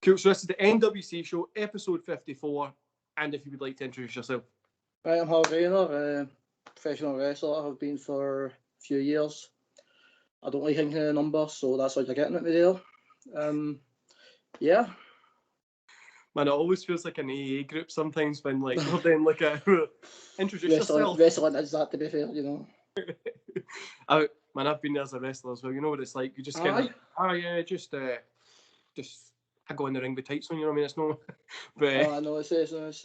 Cool, so this is the NWC Show, episode 54, and if you would like to introduce yourself. Right, I'm Hal Rayner, professional wrestler. I've been for a few years. I don't like thinking of the numbers, so that's what you're getting at me there. Yeah. Man, it always feels like an AA group sometimes when like we're doing like a introduce yourself. Wrestling is that, to be fair, you know. I've been there as a wrestler as well. You know what it's like. You just kind of, just I go in the ring with tights on. You know what I mean? It's no, but I know it's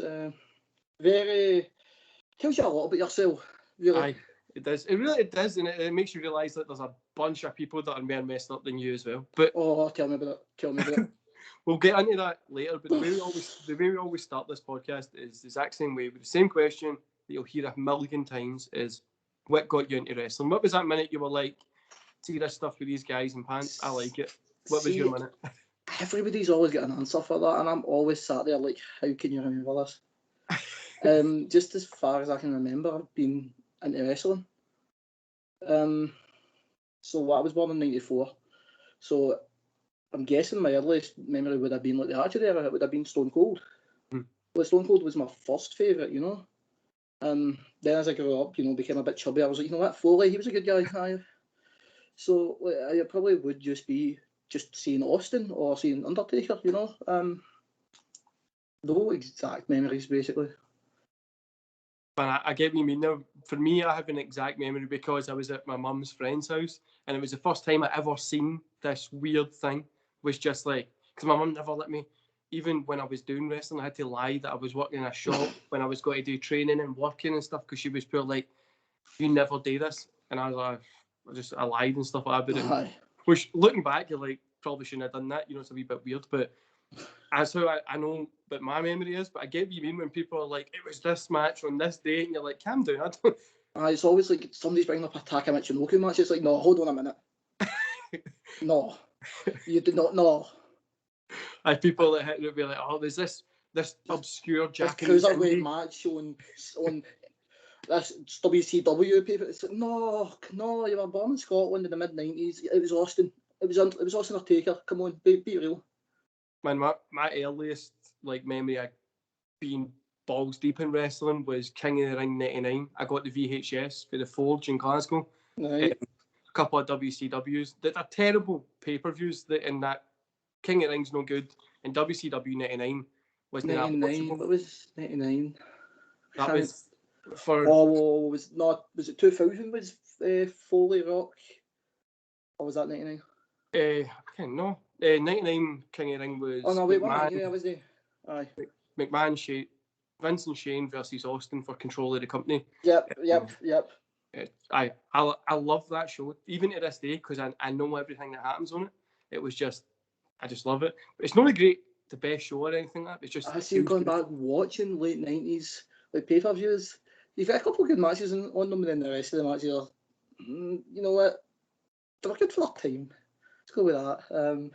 very tells you a lot about yourself. Really. Aye, it does. It really does, and it makes you realise that there's a bunch of people that are more messed up than you as well. But tell me about it. We'll get into that later, but the way we always start this podcast is the exact same way, with the same question that you'll hear a million times is, what got you into wrestling? What was that minute you were like, see this stuff with these guys in pants? I like it. What was your minute? Everybody's always got an answer for that, and I'm always sat there like, how can you remember this? Just as far as I can remember, I've been into wrestling. So I was born in '94. So I'm guessing my earliest memory would have been like the Attitude Era. It would have been Stone Cold. Well, Stone Cold was my first favourite, you know. Then as I grew up, you know, became a bit chubby. I was like, you know what, Foley, he was a good guy. So like, I probably would just be seeing Austin or seeing Undertaker, you know. No exact memories, basically. But I get what you mean. Now, for me, I have an exact memory because I was at my mum's friend's house, and it was the first time I ever seen this weird thing. Was just like, because my mum never let me, even when I was doing wrestling, I had to lie that I was working in a shop when I was going to do training and working and stuff, because she was pure like, you never do this. And I was like, I lied and stuff like that. But which, looking back, you're like, probably shouldn't have done that. You know, it's a wee bit weird, but that's how I know what my memory is. But I get what you mean when people are like, it was this match on this date, and you're like, calm down. It's always like somebody's bringing up a Taka Michinoku match. It's like, no, hold on a minute. No, you did not know. I have people that would be like, oh, there's this obscure Japanese cruiserweight match on this WCW paper. It's like, no, you were born in Scotland in the mid-90s. It was Austin. It was Austin Undertaker. Come on, be real. Man, my earliest like memory of being balls deep in wrestling was King of the Ring '99. I got the VHS for the Forge in Glasgow. Right. A couple of WCWs. They're terrible pay-per-views. In that King of the Ring's no good, and WCW '99 was 99. What was 99? That was for. Was it 2000? Was Foley Rock, or was that 99? I can't know. 99 King of the Ring was. Oh no, wait, McMahon, was he? Aye. McMahon, Vince and Shane versus Austin for control of the company. Yep. I love that show, even to this day, because I know everything that happens on it. It was just, I just love it. But it's not the best show or anything like that. It's just. I see you going back watching late 90s like pay-per-views. You've got a couple of good matches on them, and then the rest of the matches are, you know what, they were good for their time. Let's go with that.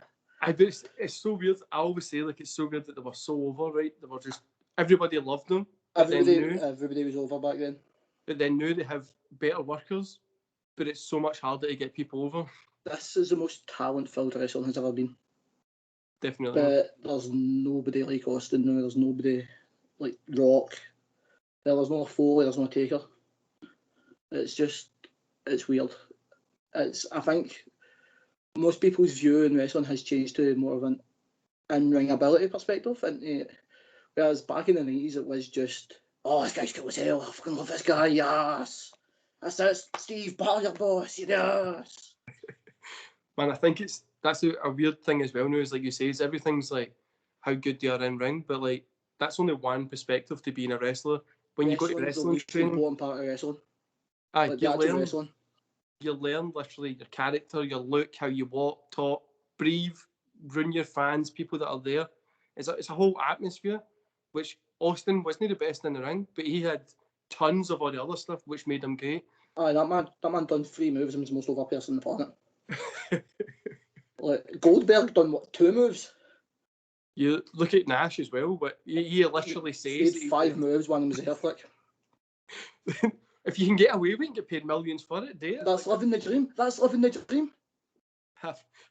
It's so weird. I always say like it's so good that they were so over, right? They were just, everybody loved them. Everybody was over back then. But then now they have better workers, but it's so much harder to get people over. This is the most talent-filled wrestling has ever been. Definitely. But there's nobody like Austin now. There's nobody like Rock. There's no Foley. There's no Taker. It's weird. I think most people's view in wrestling has changed to more of an in-ring ability perspective. Whereas back in the 90s, it was just, oh, this guy's cool as hell. I fucking love this guy. Yes. That's it, Steve, battle your boss. Yes. Man, I think that's a weird thing as well now, is like you say, is everything's like how good they are in ring, but like that's only one perspective to being a wrestler. When you go to wrestling training, important part of wrestling. Like you learn literally your character, your look, how you walk, talk, breathe, ruin your fans, people that are there. It's a whole atmosphere, which Austin wasn't the best in the ring, but he had tons of all the other stuff which made him great. Aye, that man done 3 moves and was the most over person on the planet. Like Goldberg done what, 2 moves? You look at Nash as well, but he literally says he 5 moves, one of them was a hair flick. If you can get away with it and get paid millions for it, do it. That's living the dream.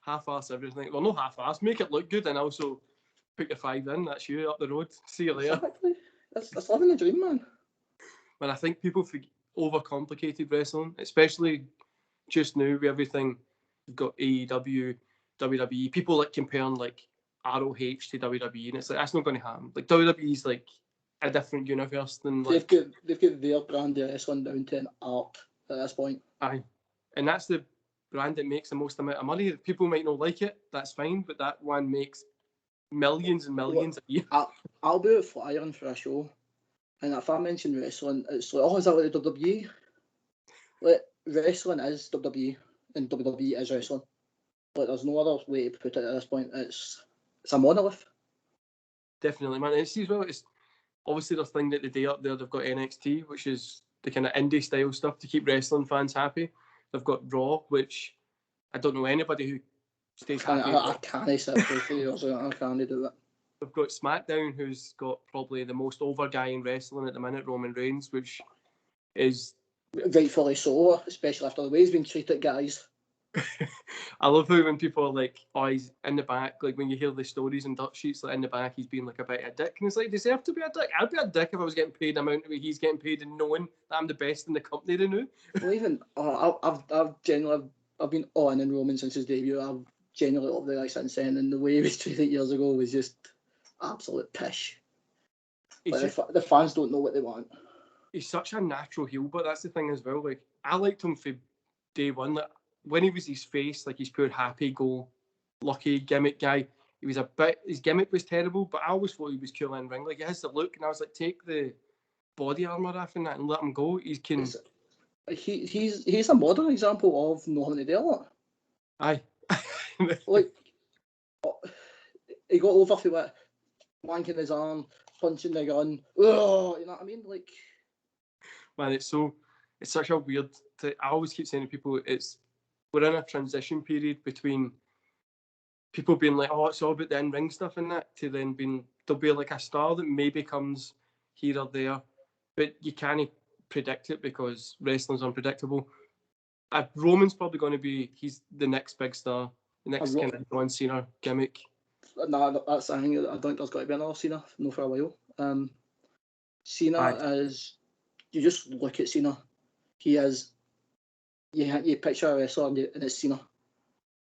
Half-ass everything. Well, no half-ass. Make it look good and also put your 5 in. That's you up the road. See you later. Exactly. That's living the dream, man. But I think people overcomplicated wrestling, especially just now with everything. You've got AEW, WWE. People like comparing like ROH to WWE, and it's like that's not going to happen. Like WWE's like a different universe than like they've got their brand of wrestling down to an art at this point. aye, and that's the brand that makes the most amount of money. People might not like it, that's fine, but that one makes millions and millions a year. I'll be out flying for a show, and if I mention wrestling, it's like, oh, is that like the WWE? Like, wrestling is WWE, and WWE is wrestling. Like, there's no other way to put it at this point. It's a monolith. Definitely, man. And see as well, it's obviously there's thing that the day up there they've got NXT, which is the kind of indie style stuff to keep wrestling fans happy. They've got Raw, which I don't know anybody who stays happy. I can't sit through 3 years. I can't do that. They've got SmackDown, who's got probably the most over guy in wrestling at the minute, Roman Reigns, which is rightfully so, especially after the way he's been treated, guys. I love how when people are like, oh, he's in the back, like when you hear the stories and dirt sheets, like in the back, he's being like a bit of a dick. And it's like, deserve to be a dick? I'd be a dick if I was getting paid the amount that he's getting paid and knowing that I'm the best in the company to know. Well, even, I've genuinely, I've been on in Roman since his debut. I've genuinely loved the guy since then, and the way he was treated years ago was just absolute pish. Like, the fans don't know what they want. He's such a natural heel, but that's the thing as well. Like, I liked him from day one. Like, when he was his face, like his pure happy-go-lucky gimmick guy, he was his gimmick was terrible, but I always thought he was cool in ring. Like, he has the look, and I was like, take the body armor off and that and let him go. He's a modern example of know how to do it. Aye. Like, he got over for what, wanking his arm, punching the gun. Oh, you know what I mean? Like, man, it's such a weird. I always keep saying to people, we're in a transition period between people being like, oh, it's all about the in-ring stuff and that, to then there'll be like a star that maybe comes here or there, but you can't predict it because wrestling's unpredictable. Roman's probably going to be, he's the next big star, the next kind of John Cena gimmick. No, that's the thing. I think there's got to be another Cena, no, for a while. Cena is, you just look at Cena, he is, you picture a wrestler and it's Cena.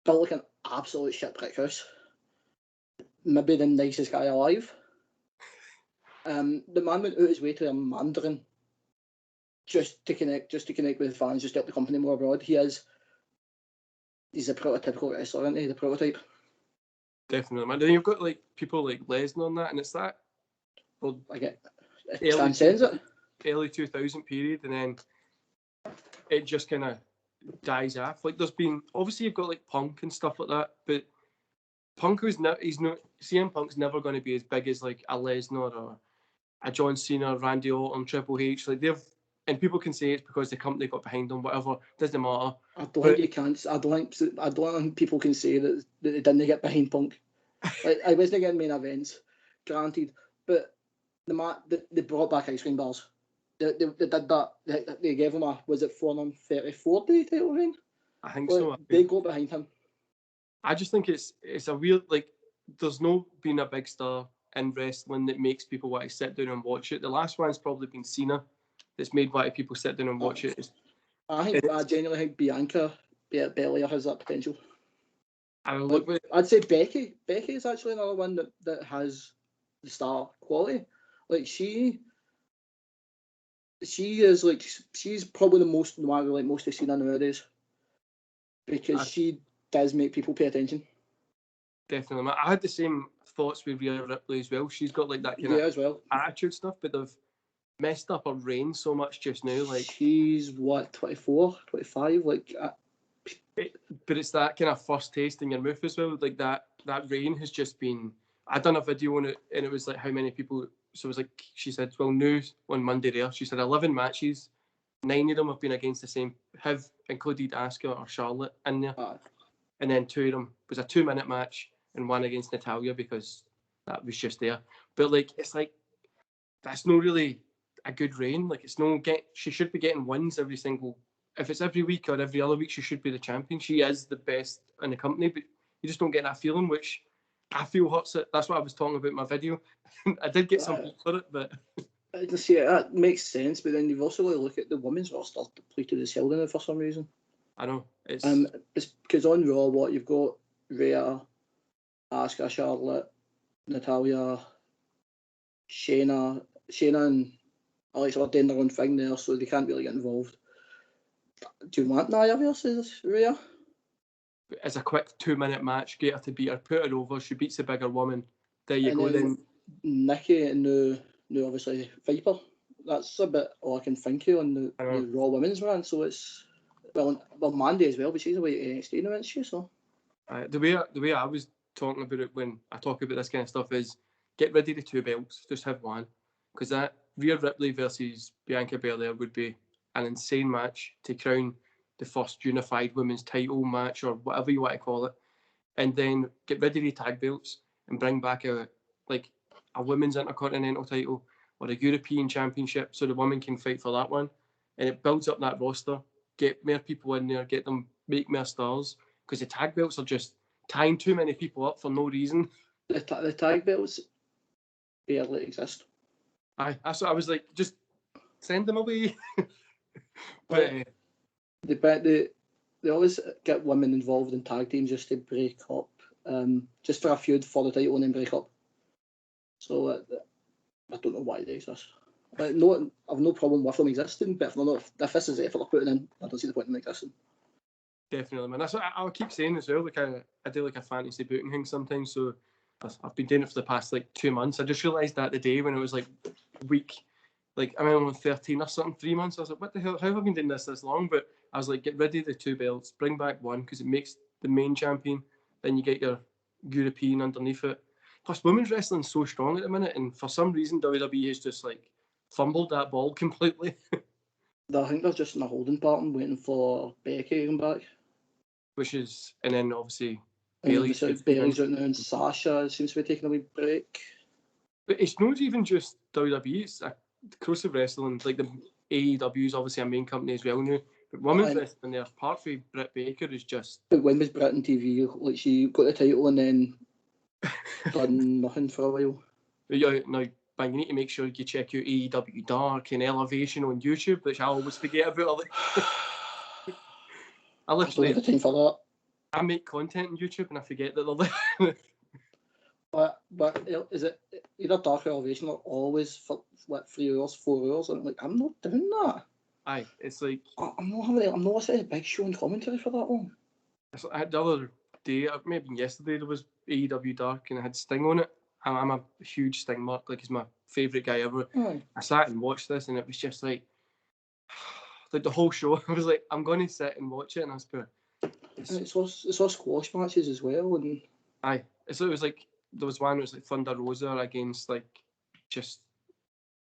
Built like an absolute shit brick house. Maybe the nicest guy alive. The man went out his way to a Mandarin just to connect with fans, just to help the company more abroad. He's a prototypical wrestler, isn't he? The prototype. Definitely, man. Then you've got like people like Lesnar and that, and it's that. Well, it transcends it. Early 2000 period, and then it just kind of dies off. Like there's been, obviously you've got like Punk and stuff like that, but Punk CM Punk's never going to be as big as like a Lesnar or a John Cena, Randy Orton, Triple H. Like and people can say it's because the company got behind them, whatever. Doesn't matter. I don't think people can say that they didn't get behind Punk. Like, I wasn't getting main events, granted, but they brought back ice cream bars. They did that. They gave him was it 434-day title reign? I think so. They go behind him. I just think it's a weird, like, there's no been a big star in wrestling that makes people want to sit down and watch it. The last one's probably been Cena, that's made why people sit down and watch it. I genuinely think Bianca Belair has that potential. I'd say Becky. Becky is actually another one that has the star quality. Like she is like, she's probably the most of Cena nowadays, because she does make people pay attention. Definitely. I had the same thoughts with Rhea Ripley as well. She's got like that kind of attitude stuff, but they've messed up her reign so much just now. Like, she's what, 24, 25? Like, but it's that kind of first taste in your mouth as well. Like that reign has just been. I done a video on it, and it was like how many people. So it was like, she said, well, news on Monday there. She said 11 matches, 9 of them have been against the same. Have included Asuka or Charlotte in there, and then 2 of them was a 2-minute match, and 1 against Natalya because that was just there. But like, it's like, that's not really a good reign. Like, she should be getting wins every single. If it's every week or every other week, she should be the champion. She is the best in the company, but you just don't get that feeling, which I feel hurts it. That's what I was talking about in my video. I did get some heat for it, but I can see it. That makes sense, but then you've also got to look at the women's roster depleted as hell in it for some reason. I know it's because on Raw, what you've got Rhea, Asuka, Charlotte, Natalia, Shayna, and Alexa are doing their own thing there, so they can't really get involved. Do you want Nia versus Rhea? It's a quick 2-minute match. Get her to beat her, put her over. She beats the bigger woman. There you and go. Then Nikki and the obviously Viper. That's a bit all I can think of on the Raw Women's brand. So it's well Mandy as well, but she's away to NXT now, isn't she? So the way I was talking about it when I talk about this kind of stuff is get rid of the 2 belts, just have one, because that Rhea Ripley versus Bianca Belair would be an insane match to crown the first unified women's title match or whatever you want to call it, and then get rid of the tag belts and bring back a women's intercontinental title or a European championship so the women can fight for that one, and it builds up that roster, get more people in there, get them, make more stars, because the tag belts are just tying too many people up for no reason. The tag belts barely exist. That's what I was like, just send them away. But they always get women involved in tag teams just to break up, just for a feud for the title and then break up. So I don't know why they exist. No, I've no problem with them existing, but if this is the effort they're putting in, I don't see the point in them existing. Definitely, man. That's what I'll keep saying as well. Like I do like a fantasy booking thing sometimes, so I've been doing it for the past 2 months. I just realised that the day when it was week, I'm on 13 or something, 3 months. I was like, what the hell? How have I been doing this long? But I was like, get rid of the 2 belts, bring back one, because it makes the main champion. Then you get your European underneath it. Plus, women's wrestling's so strong at the minute, and for some reason, WWE has just fumbled that ball completely. I think they're just in a holding pattern waiting for Becky to come back. And then obviously Bailey's out now, and Sasha seems to be taking a wee break. But it's not even just WWE, it's Exclusive Wrestling, the AEW is obviously a main company as well now. But women's wrestling there, apart from Britt Baker, is just... But when was Britt on TV? She got the title and then done nothing for a while. Yeah, now, but you need to make sure you check out AEW Dark and Elevation on YouTube, which I always forget about. I literally... I don't have the time for that. I make content on YouTube and I forget that they're there. But is it either Dark or Elevation are always for 3 hours, 4 hours? And I'm not doing that. Aye, it's I'm not listening to a big show and commentary for that long. The other day, maybe yesterday, there was AEW Dark and it had Sting on it. I'm a huge Sting mark, he's my favourite guy ever. Aye. I sat and watched this and it was just the whole show. I was I'm going to sit and watch it, and I was it's all squash matches as well. And aye, so it was there was one that was Thunder Rosa against just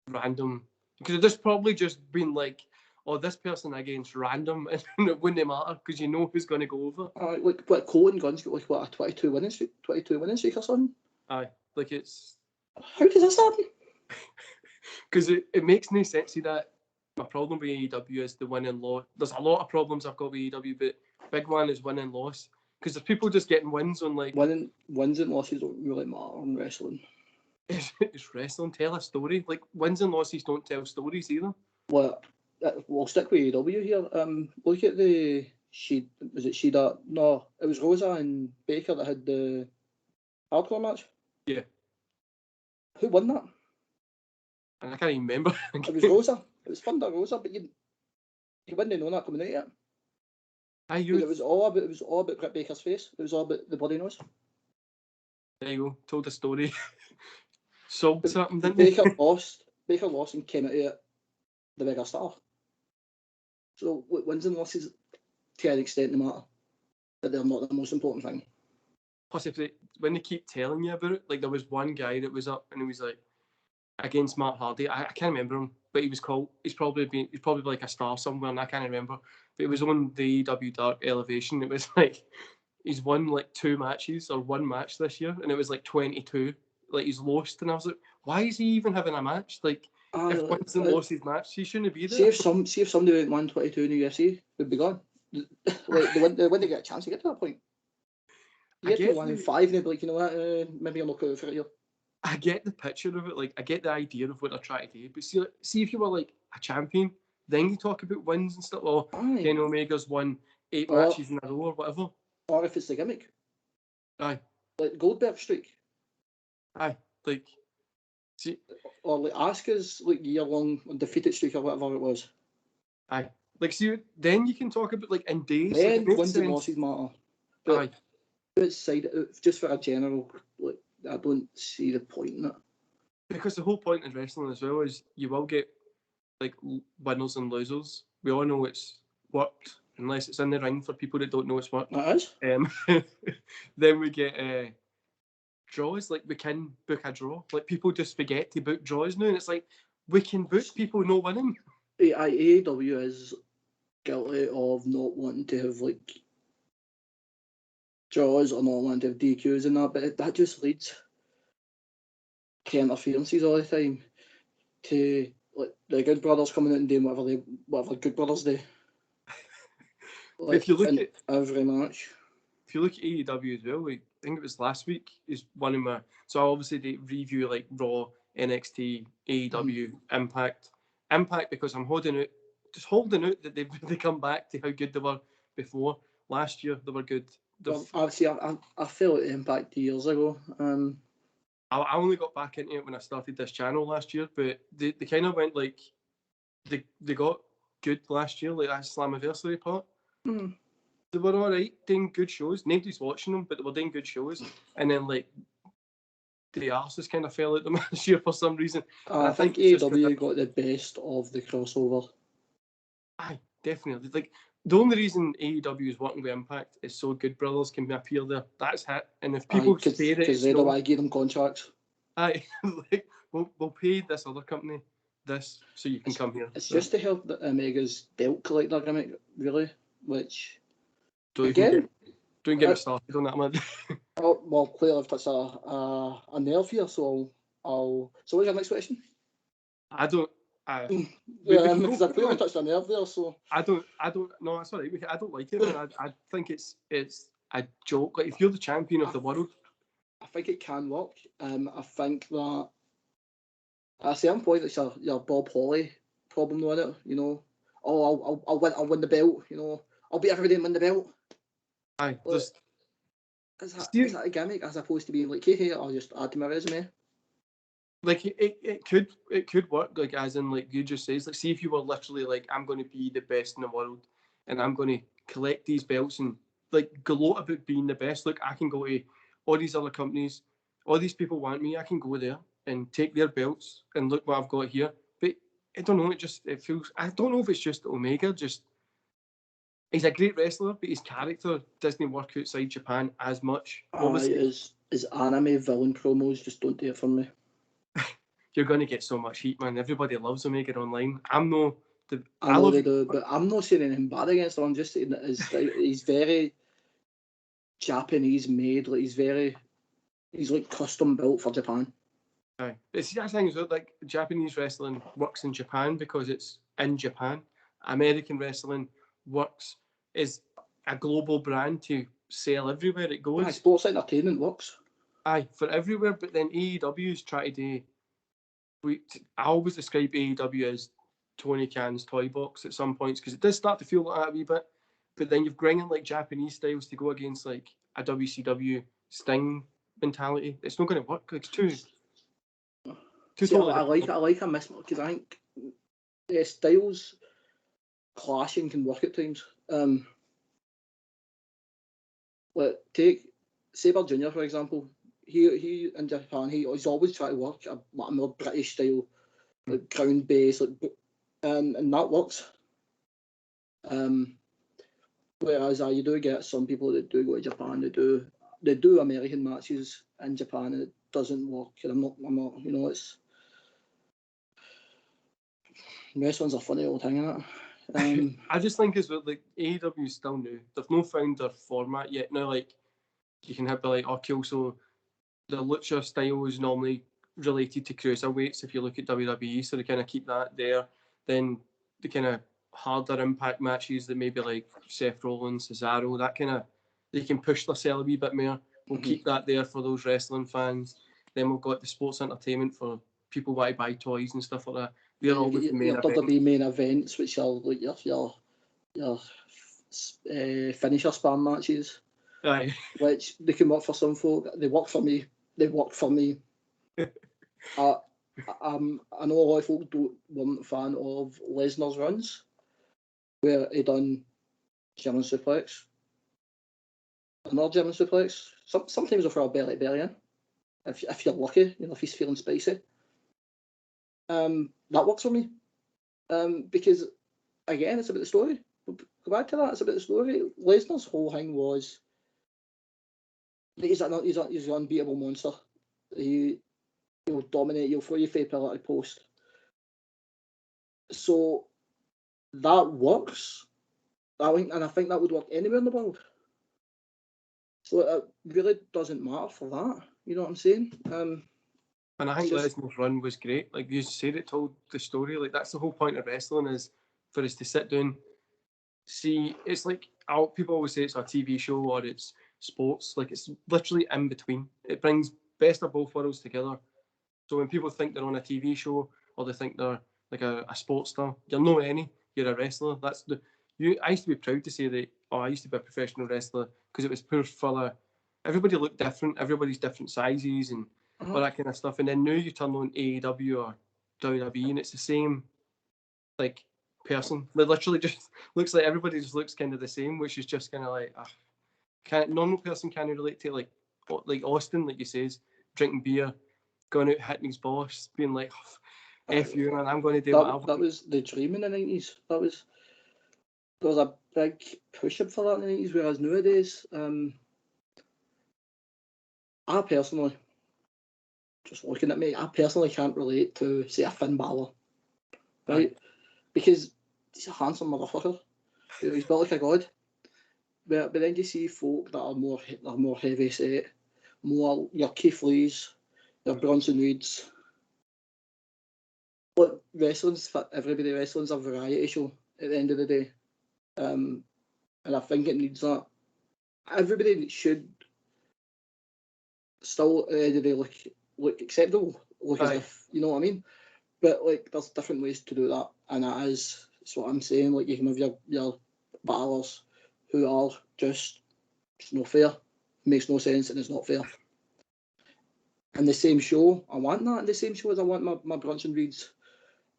random, because it just probably just been this person against random, and it wouldn't matter because you know who's going to go over. What Cole and Gunn's got a 22 winning streak or something. Aye, it's how does this happen? Because it makes no sense. See, that my problem with AEW is the win and loss. There's a lot of problems I've got with AEW, but big one is win and loss. Because there's people just getting wins on wins and losses don't really matter in wrestling. It's wrestling. Tell a story. Wins and losses don't tell stories either. Well, we'll stick with AEW here. Look at the was it Shida? No, it was Rosa and Baker that had the hardcore match. Yeah. Who won that? And I can't even remember. It was Rosa. It was Thunder Rosa, but you wouldn't know that coming out yet. It was all about Britt Baker's face. It was all about the bloody nose. There you go. Told a story. Sold something, didn't Baker lost. Baker lost and came out of it the bigger star. So wins and losses, to an extent, no matter, but they're not the most important thing. Plus, when they keep telling you about it, there was one guy that was up and he was against Matt Hardy. I can't remember him, but he was called. He's probably a star somewhere, and I can't remember. But it was on the AEW Dark Elevation. It was he's won 2 matches or 1 match this year, and it was 22. He's lost, and I was why is he even having a match? If wins and losses match, he shouldn't be there. See if somebody went 122 in the UFC, would be gone. They wouldn't get a chance to get to that point. You get to 1 in 5, and they'd be like, you know what, maybe I'm not going for it here. I get the picture of it, like I get the idea of what they're trying to do, but see if you were like a champion, then you talk about wins and stuff. Or Kenny Omega's won 8 matches in a row or whatever. Or if it's the gimmick. Aye. Like Goldberg streak. Aye. Like, see. Or like Asuka's like year-long undefeated streak or whatever it was. Aye. Like, see, then you can talk about like in days. Then like, wins and losses matter. But outside, just for a general, like, I don't see the point in it. Because the whole point of wrestling as well is you will get like winners and losers. We all know it's worked unless it's in the ring for people that don't know it's worked. That is. Then we get draws. Like we can book a draw. Like people just forget to book draws now, and it's like we can book people no winning. AEW is guilty of not wanting to have like draws or not wanting to have DQs and that, but that just leads to interferences all the time. To like the Good Brothers coming out and doing whatever Good Brothers do. Like, if you look at every match. If you look at AEW as well, like, I think it was last week is one of my. So obviously they review like Raw, NXT, AEW, Impact because I'm holding out that they come back to how good they were before. Last year they were good. Obviously, I felt Impact years ago. I only got back into it when I started this channel last year, but they kind of went like they got good last year, like that Slammiversary part. They were alright, doing good shows. Nobody's watching them, but they were doing good shows. And then like the arses kind of fell out them this year for some reason. I think AEW got the best of the crossover. Aye, definitely. Like the only reason AEW is working with Impact is so Good Brothers can appear there. That's it. And if people say that because they don't want to give them contracts. Aye, like we'll pay this other company this so you can come here. It's just to help the Omega's belt collector gimmick, really, which don't get me started on that, man. Oh, well, clearly I've touched a nerve here, so I'll. So what's your next question? I don't. Because I clearly touched a nerve there, so. I don't. No, that's alright. I don't like it, man. I think it's a joke. Like if you're the champion of the world, I think it can work. I think that at a certain point, it's your Bob Holly problem, though, isn't it? You know, I'll win the belt. You know, I'll beat everybody and win the belt. Aye, is that a gimmick as opposed to being like, hey, I'll just add to my resume? Like it could work, like as in like you just says, like see if you were literally like, I'm going to be the best in the world and I'm going to collect these belts and like gloat about being the best. Look, I can go to all these other companies, all these people want me, I can go there and take their belts and look what I've got here. But I don't know, it feels, I don't know if it's just Omega, he's a great wrestler, but his character doesn't work outside Japan as much. His anime villain promos just don't do it for me. You're going to get so much heat, man. Everybody loves Omega online. I know they do, but I'm not saying anything bad against him. I'm just saying that he's very Japanese made. Like he's like custom built for Japan. Aye. But see, that thing is like Japanese wrestling works in Japan because it's in Japan. American wrestling works is a global brand to sell everywhere it goes. Aye, sports entertainment works. Aye, for everywhere. But then AEW's try to do. I always describe AEW as Tony Khan's toy box at some points because it does start to feel like that a wee bit. But then you're bringing like Japanese styles to go against like a WCW Sting mentality. It's not going to work. It's too. Totally I like a miss because I think styles clashing can work at times. Like take Sabre Jr. for example. He in Japan he's always tried to work a more British style, like ground based, and that works. Whereas you do get some people that do go to Japan, they do American matches in Japan and it doesn't work. And I'm not, you know, it's wrestling's a funny old thing, isn't it? I just think as well, like AEW is still new. They've not found their format yet. Now, like you can have like, okay, so the lucha style is normally related to cruiserweights if you look at WWE, so they kind of keep that there. Then the kind of harder impact matches that maybe like Seth Rollins, Cesaro, that kind of, they can push themselves a wee bit more. We'll keep that there for those wrestling fans. Then we've got the sports entertainment for people who want to buy toys and stuff like that. They're always the main your event. WWE main events, which are like your finisher spam matches. Aye. Which they can work for some folk. They work for me. They work for me. I know a lot of folk weren't a fan of Lesnar's runs, where he done German suplex, another German suplex. Sometimes he'll throw a belly in, if you're lucky, if he's feeling spicy. That works for me, because again, it's about the story. Go back to that. It's about the story. Lesnar's whole thing was he's an unbeatable monster. He'll dominate. He'll throw you for a pillar to post. So that works. I think that would work anywhere in the world. So it really doesn't matter for that. You know what I'm saying? And I think Lesnar's run was great. Like you said, it told the story. Like that's the whole point of wrestling, is for us to sit down, see. It's like people always say it's a TV show or it's sports. Like it's literally in between. It brings best of both worlds together. So when people think they're on a TV show or they think they're like a sports star, you're no any. You're a wrestler. I used to be proud to say that. Oh, I used to be a professional wrestler because it was pure full of. Everybody looked different. Everybody's different sizes and all that kind of stuff. And then now you turn on AEW or WWE and it's the same, like, person. They literally just looks like everybody just looks kind of the same, which is just kind of like, normal person can't relate to like Austin, like you says, drinking beer, going out hitting his boss, being like, F you, man, I'm going to do whatever. That was the dream in the 90s. There was a big push-up for that in the 90s, whereas nowadays, I personally, just looking at me, I personally can't relate to, say, a Finn Balor, right? Because he's a handsome motherfucker. He's built like a god. But then you see folk that are more heavy set, more your Keith Lees, your Bronson Reeds. Look, wrestling's for everybody. Wrestling's a variety show at the end of the day, and I think it needs that. Everybody should still at the end of the day look acceptable, look as if, you know what I mean. But like, there's different ways to do that, and that's what I'm saying. Like, you can have your battlers who are just, it's not fair, makes no sense, and it's not fair. In the same show, I want that in the same show as I want my Bronson Reeds,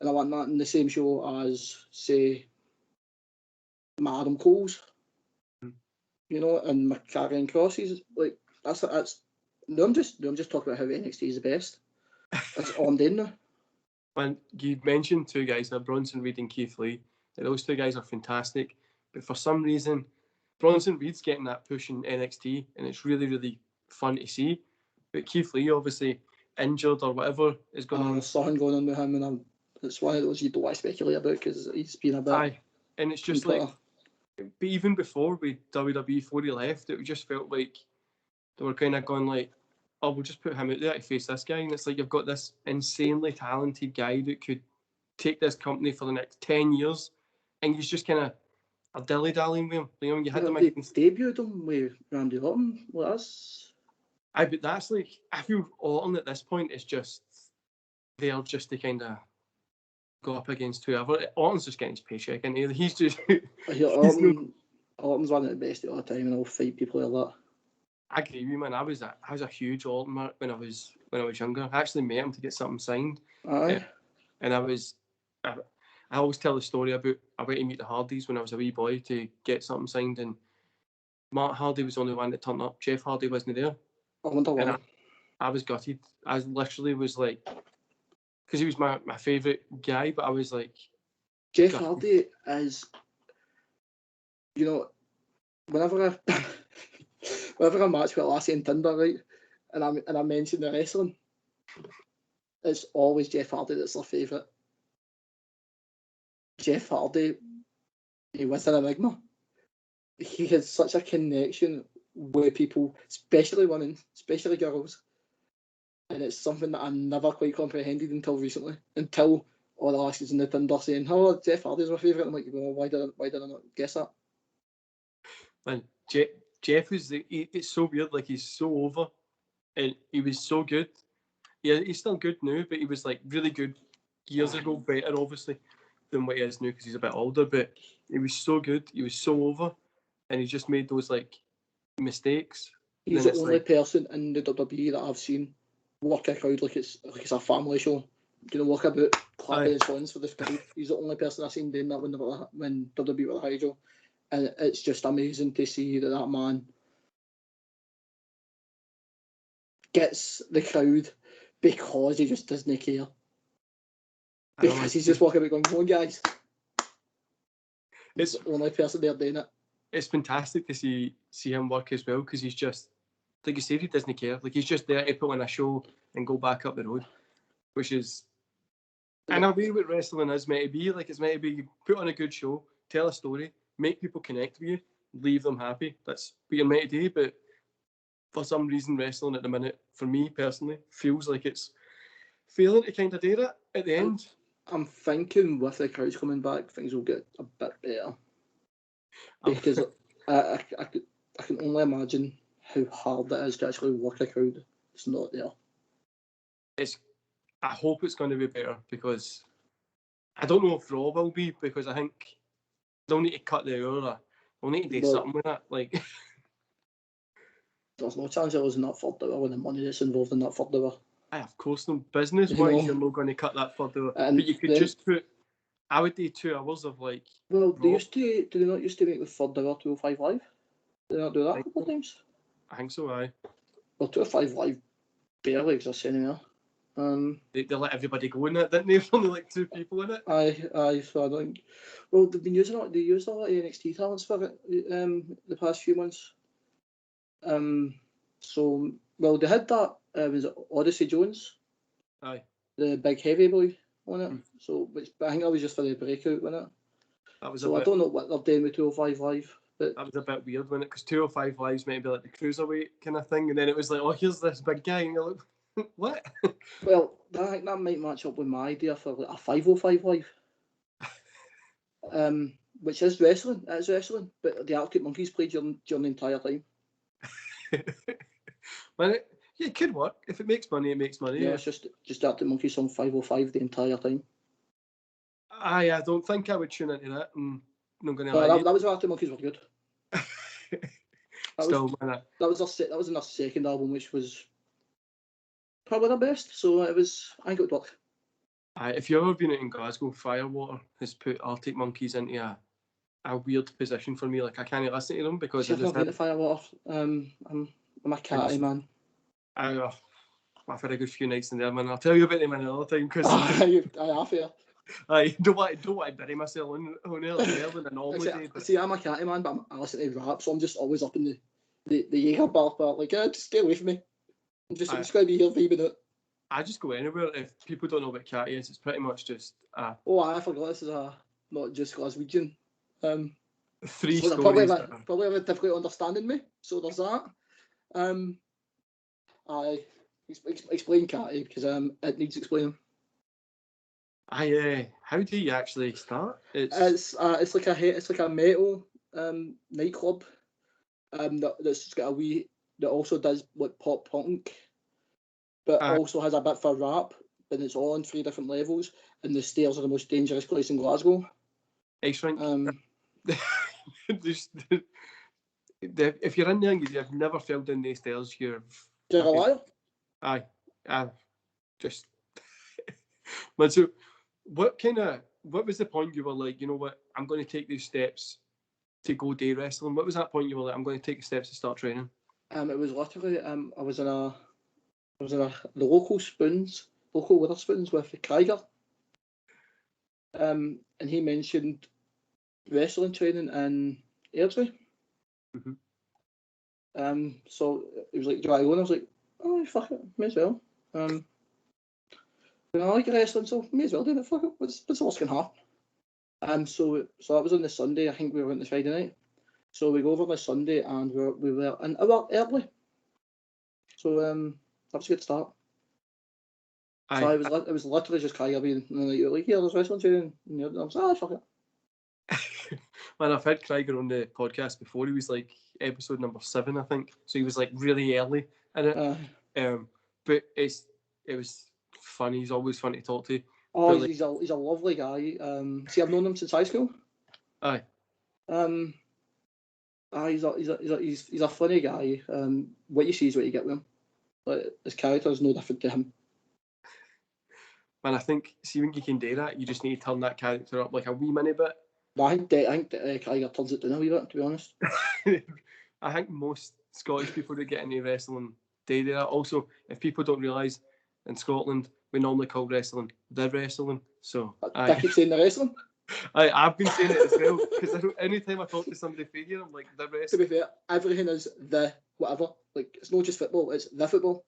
and I want that in the same show as, say, my Adam Coles, you know, and my Karrion Crosses. Like, that's. No, I'm just talking about how NXT is the best. That's all I'm doing now. And you mentioned two guys, Bronson Reed and Keith Lee. Those two guys are fantastic, but for some reason, Bronson Reed's getting that push in NXT, and it's really, really fun to see. But Keith Lee, obviously injured or whatever is going on. There's something going on with him, and it's one of those you don't want to speculate about because he's been a bit. And it's just like, but even before with WWE, before he left, it just felt like they were kind of going like, oh, we'll just put him out there to face this guy. And it's like, you've got this insanely talented guy that could take this company for the next 10 years. And he's just kind of a dilly-dallying with him. You know, you had they debuted him with Randy Orton. Well, but that's like, I feel Orton at this point is just there just to kind of go up against whoever. Orton's just getting his paycheck, and he's just. Orton's one of the best of all time, and I'll fight people like that. I agree with you, man. I was a huge Orton mark when I was younger. I actually met him to get something signed. Aye. And I always tell the story about I went to meet the Hardys when I was a wee boy to get something signed, and Mark Hardy was the only one that turned up. Jeff Hardy wasn't there. I wonder why. And I was gutted. I literally was like, because he was my favourite guy, but I was like, Jeff Hardy is, you know, whenever I match with Lassie and Tinder, right, and I mention the wrestling, it's always Jeff Hardy that's their favourite. Jeff Hardy, he was an enigma. He had such a connection with people, especially women, especially girls. And it's something that I never quite comprehended until recently. Until all the lassies in the Tinder saying, "Oh, Jeff Hardy's my favourite." I'm like, well, why did I not guess that? Man, Jeff is it's so weird. Like, he's so over, and he was so good. Yeah, he's still good now, but he was like really good years ago, better obviously than what he is now because he's a bit older. But he was so good. He was so over, and he just made those like mistakes. He's the only person in the WWE that I've seen work a crowd like it's a family show. You know, walk about clapping his hands for the crowd. He's the only person I've seen doing that when WWE were the Hydro, and it's just amazing to see that man gets the crowd because he just doesn't care. Because he's just walking about going, "Come on, guys." He's the only person there doing it. It's fantastic to see him work as well because he's just, like you said, he doesn't care. Like, he's just there to put on a show and go back up the road, which is, in a way, what wrestling is meant to be. Like, it's meant to be put on a good show, tell a story, make people connect with you, leave them happy. That's what you're meant to do. But for some reason, wrestling at the minute, for me personally, feels like it's failing to kind of do that at the end. I'm thinking with the crowds coming back, things will get a bit better. Because I can only imagine how hard it is to actually work a crowd. It's not there. I hope it's going to be better because I don't know if Raw will be, because I think they'll need to cut the hour. They'll need to do something with that. Like, there's no chance of losing that third hour when the money that's involved in that third hour. Of course, no. Business-wise, you're not going to cut that third hour. But you could just put, I would do 2 hours of like. Well, do they not used to make the third hour 205 Live? Did they not do that a couple of times? I think so, aye. Well, 205 Live barely exists anymore. They let everybody go in it, didn't they? Only like 2 people in it. Aye. So I don't. Well, they've been using it. They used a lot of NXT talents for it. The past few months. So they had that. Was it Odyssey Jones? Aye. The big heavy boy on it. So, I think that was just for the breakout, wasn't it? That was. So I don't know what they're doing with 205 Live. But that was a bit weird, wasn't it? Because 205 Live's meant to be like the cruiserweight kind of thing, and then it was like, oh, here's this big guy, and you're like, what? Well, I think that might match up with my idea for like a 505 Live. Which is wrestling. It is wrestling, but the Arctic Monkeys played during the entire time. Well, it could work. If it makes money, it makes money. Yeah, it's just Arctic Monkeys song 505 the entire time. I don't think I would tune into that. I'm not going to lie. That was why Arctic Monkeys were good. That was in their second album, which was probably their best. So I think it would work. If you've ever been in Glasgow, Firewater has put Arctic Monkeys into a weird position for me. Like, I can't listen to them because I've not been to Firewater. I'm a catty man. I've had a good few nights in there, man. I'll tell you about them another time because I have here. I don't want to bury myself on there than I normally do. See, I'm a catty man, but I listen to rap, so I'm just always up in the Jaeger bar part. Like, just get away from me. I'm just going to be here vibing it. I just go anywhere. If people don't know what catty is, it's pretty much just. I forgot this is not just Glaswegian. 3 so stories. Probably have a difficulty understanding me. So there's that. Explain catty because it needs explaining. How do you actually start? It's like a metal nightclub that's got a wee that also does like pop punk, but also has a bit for rap, but it's all on 3 different levels, and the stairs are the most dangerous place in Glasgow. Ice rink. If you're in there and you've never fell down these stairs, you're a liar. Aye. Just. Man, so what was the point you were like, you know what, I'm going to take these steps to go day wrestling? What was that point you were like, I'm going to take the steps to start training? It was literally I was in the local Witherspoons with Krieger. And he mentioned wrestling training in Airdrie. Mm-hmm. So it was like, do I go? And I was like, oh, fuck it, may as well. I like wrestling, so may as well do it. Fuck it, what's the worst can happen? So that was on the Sunday. I think we were on the Friday night. So we go over on the Sunday, and we were an hour early. So that was a good start. So it was literally just Krieger being like, yeah, there's wrestling training. And I was fuck it. Man, I've had Krieger on the podcast before. He was like, episode number 7, I think. So he was like really early in it. But it was funny. He's always fun to talk to. Oh, but, like, he's a lovely guy. See, I've known him since high school. Aye. He's a funny guy. What you see is what you get with him. Like, his character is no different to him. Man, I think, see, when you can do that, you just need to turn that character up like a wee mini bit. I think Tiger turns it down a wee bit, to be honest. I think most Scottish people that get into wrestling do that. Also, if people don't realise, in Scotland, we normally call wrestling the wrestling. So I keep saying the wrestling. I've been saying it as well, because anytime I talk to somebody from here, I'm like, the wrestling. To be fair, everything is the whatever. Like, it's not just football, it's the football.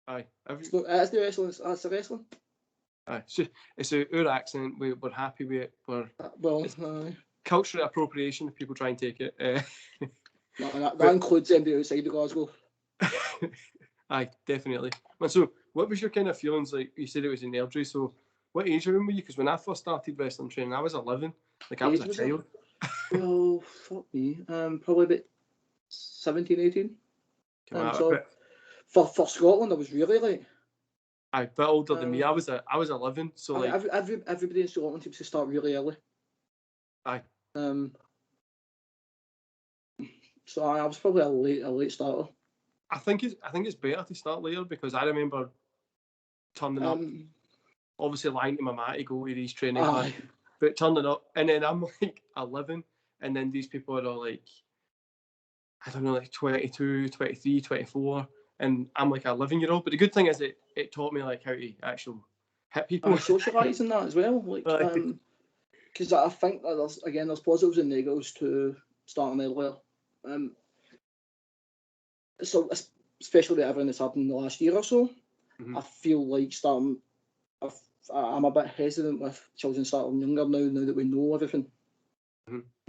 Aye. It's the wrestling, it's the wrestling. Aye. It's our accent, we're happy with it. Cultural appropriation if people try and take it. That includes anybody outside of Glasgow. Aye, definitely. So, what was your kind of feelings? Like, you said it was in Airdrie, so what age were you? Because when I first started wrestling training, I was 11. Like, I was a child. Well, fuck me. Probably about 17, 18. So, for Scotland, I was really like... Aye, a bit older than me. I was 11, so like... Everybody in Scotland seems to start really early. Aye. So I was probably a late starter. I think it's better to start later, because I remember turning up, obviously lying to my ma to go to these training classes, but turning up, and then I'm like 11, and then these people are all like, I don't know, like 22, 23, 24, and I'm like an 11-year-old. But the good thing is it taught me like how to actually hit people. Socialising that as well, like, because I think that there's positives and negatives to starting earlier. So especially with everything that's happened in the last year or so, I feel like I'm a bit hesitant with children starting younger now that we know everything,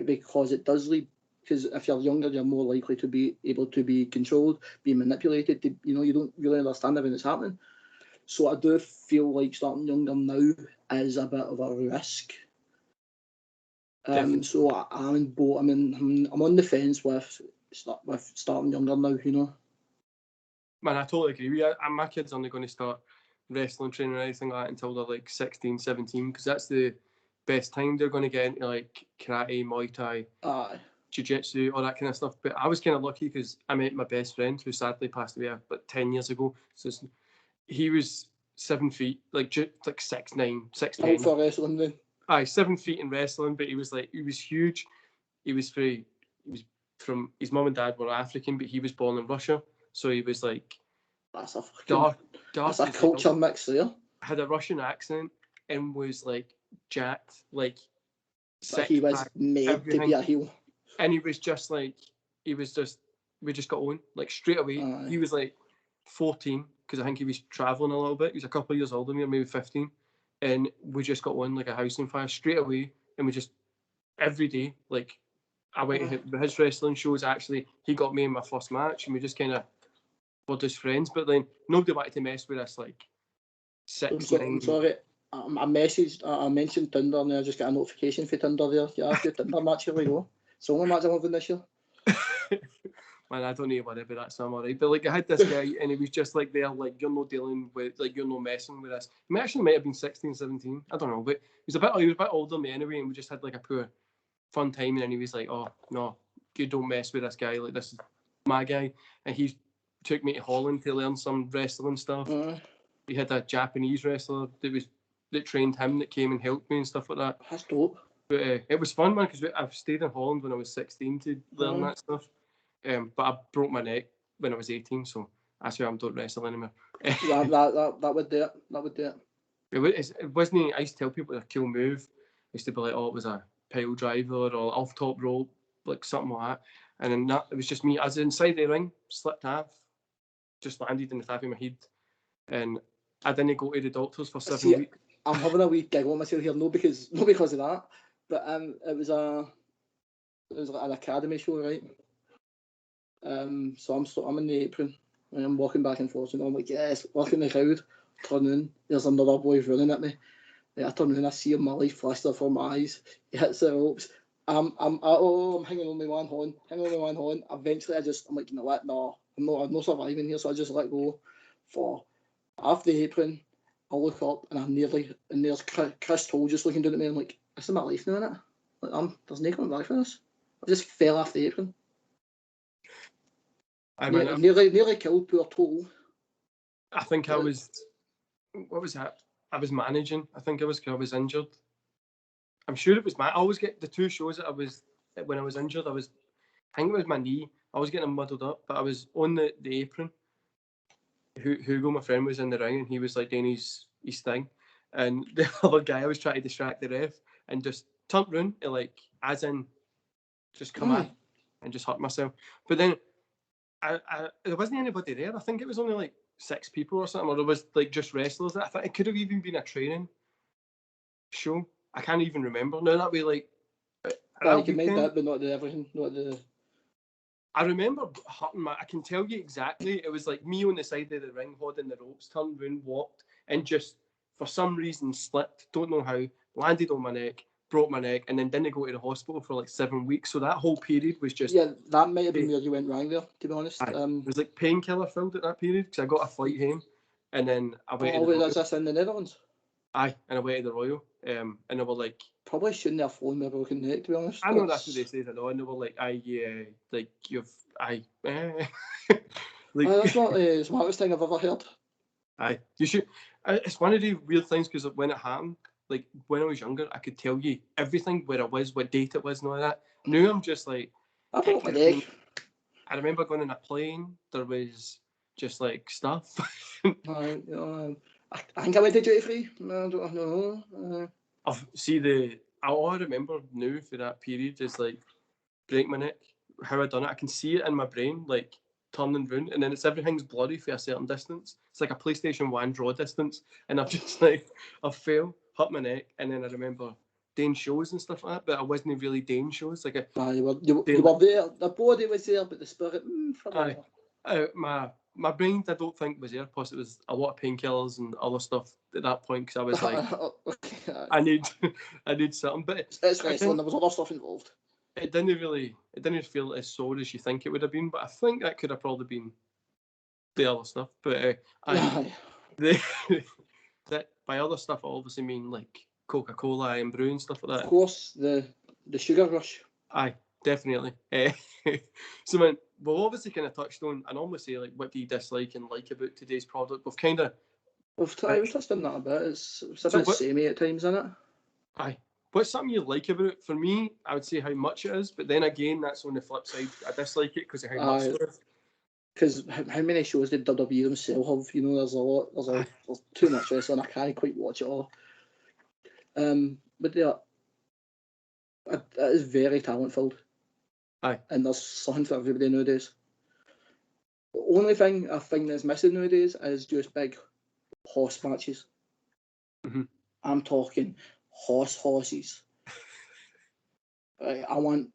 because it does lead. Because if you're younger, you're more likely to be able to be controlled, be manipulated. You don't really understand everything that's happening. So I do feel like starting younger now is a bit of a risk. So I'm in both. I'm on the fence with starting younger now. Man, I totally agree with you. My kid's only going to start wrestling training or anything like that until they're like 16, 17, because that's the best time they're going to get into like karate, Muay Thai, jiu-jitsu, all that kind of stuff. But I was kind of lucky because I met my best friend, who sadly passed away about 10 years ago. So he was 7 feet, like 6'9", 6'10". For wrestling then. Aye, 7 feet in wrestling, but he was huge. He was from his mum and dad were African, but he was born in Russia, so he was like that's a dark. That's a culture mix there. Had a Russian accent and was like jacked, like he was made everything. To be a heel. And he was just like we just got on like straight away. He was like 14, because I think he was travelling a little bit. He was a couple of years older than me, maybe 15. And we just got on like a house on fire straight away. And we just, every day, like, I went to his wrestling shows. Actually, he got me in my first match, and we just kind of were just friends. But then nobody wanted to mess with us, like, 6, 9. I'm sorry. I mentioned Tinder, and I just got a notification for Tinder there. Yeah, your Tinder match, here we go. It's the only match I'm having this year. Man, I don't need to worry about that, so I'm alright. But like, I had this guy, and he was just like there, like, you're not dealing with, like, you're not messing with us. He actually might have been 16, 17. I don't know, but he was a bit older than me anyway, and we just had like a poor fun time. And he was like, "Oh no, you don't mess with this guy. Like, this is my guy." And he took me to Holland to learn some wrestling stuff. He had a Japanese wrestler that trained him, that came and helped me and stuff like that. That's dope. But it was fun, man, because I've stayed in Holland when I was 16 to learn that stuff. But I broke my neck when I was 18, so that's why I don't wrestle anymore. that would do it. That would do it. It wasn't. I used to tell people it's a cool move. I used to be like, "Oh, it was a pile driver or off top rope, like something like that." And then it was just me. I was inside the ring, slipped half, just landed in the top of my head, and I didn't go to the doctors for 7 weeks. I'm having a wee giggle myself here, not because of that, but it was like an academy show, right? So I'm in the apron and I'm walking back and forth, and I'm like, yes, walking the crowd, turn in, there's another boy running at me. I turn in, I see him, my life flashed before my eyes. He hits the ropes, I'm hanging on my one horn. Eventually, I'm like, you know what? No, I'm not surviving here. So I just let go for half the apron. I look up and there's Chris Toll just looking down at me. I'm like, this is my life now, innit? Like, there's no coming back from this. I just fell off the apron. Nearly killed poor Toll. I think I was. What was that? I was managing. I think I was injured. I'm sure it was I always get the two shows that when I was injured. I think it was my knee. I was getting muddled up, but I was on the apron. Hugo, my friend, was in the ring and he was like doing his thing, and the other guy, I was trying to distract the ref and just turned round and like as in just come in and just hurt myself. But then there wasn't anybody there. I think it was only like 6 people or something, or it was like just wrestlers. I think it could have even been a training show. I can't even remember. Now that we like you can make that, but not the everything, not the. I remember hurting I can tell you exactly. It was like me on the side of the ring holding the ropes, turned round, walked, and just for some reason slipped. Don't know how. Landed on my neck, broke my neck, and then didn't go to the hospital for like 7 weeks. So that whole period was just. Yeah, that might have been where you went wrong there, to be honest. It was like painkiller filled at that period because I got a flight home, and then I went. Oh, wait, that's this in the Netherlands? Aye, and I went to the Royal, and they were like. Probably shouldn't have flown with a broken neck, to be honest. I know that's what they say, I know, and they were like, like you've, like, that's not the smartest thing I've ever heard. Aye, you should. It's one of the weird things because when it happened, like when I was younger, I could tell you everything, where I was, what date it was, and all that. Now I'm just like, I broke my neck. I remember going on a plane. There was just like stuff. I think I went to duty free. I don't know. All I remember now for that period is like break my neck. How I done it, I can see it in my brain, like turning round, and then everything's blurry for a certain distance. It's like a PlayStation 1 draw distance, and I've just like I fell, hurt my neck, and then I remember doing shows and stuff like that, but I wasn't really doing shows. Like you were there. The body was there, but the spirit. My brain, I don't think was there. Plus, it was a lot of painkillers and other stuff at that point because I was like, I need something. But it's wrestling. There was other stuff involved. It didn't feel as sore as you think it would have been, but I think that could have probably been the other stuff. But that by other stuff, I obviously mean like Coca-Cola and brew and stuff like that. Of course, the sugar rush. Aye, definitely. So, man, we've obviously kind of touched on. I normally say like, what do you dislike and like about today's product? We've touched on that a bit. It's a bit samey at times, isn't it? Aye. What's something you like about it? For me, I would say how much it is, but then again, that's on the flip side. I dislike it because of how much it is. Because how many shows did WWE themselves have? You know, there's a lot. There's too much wrestling. I can't quite watch it all. But yeah, it is very talent filled. Aye. And there's something for everybody nowadays. The only thing I think that's missing nowadays is just big horse matches. Mm-hmm. I'm talking horses. I want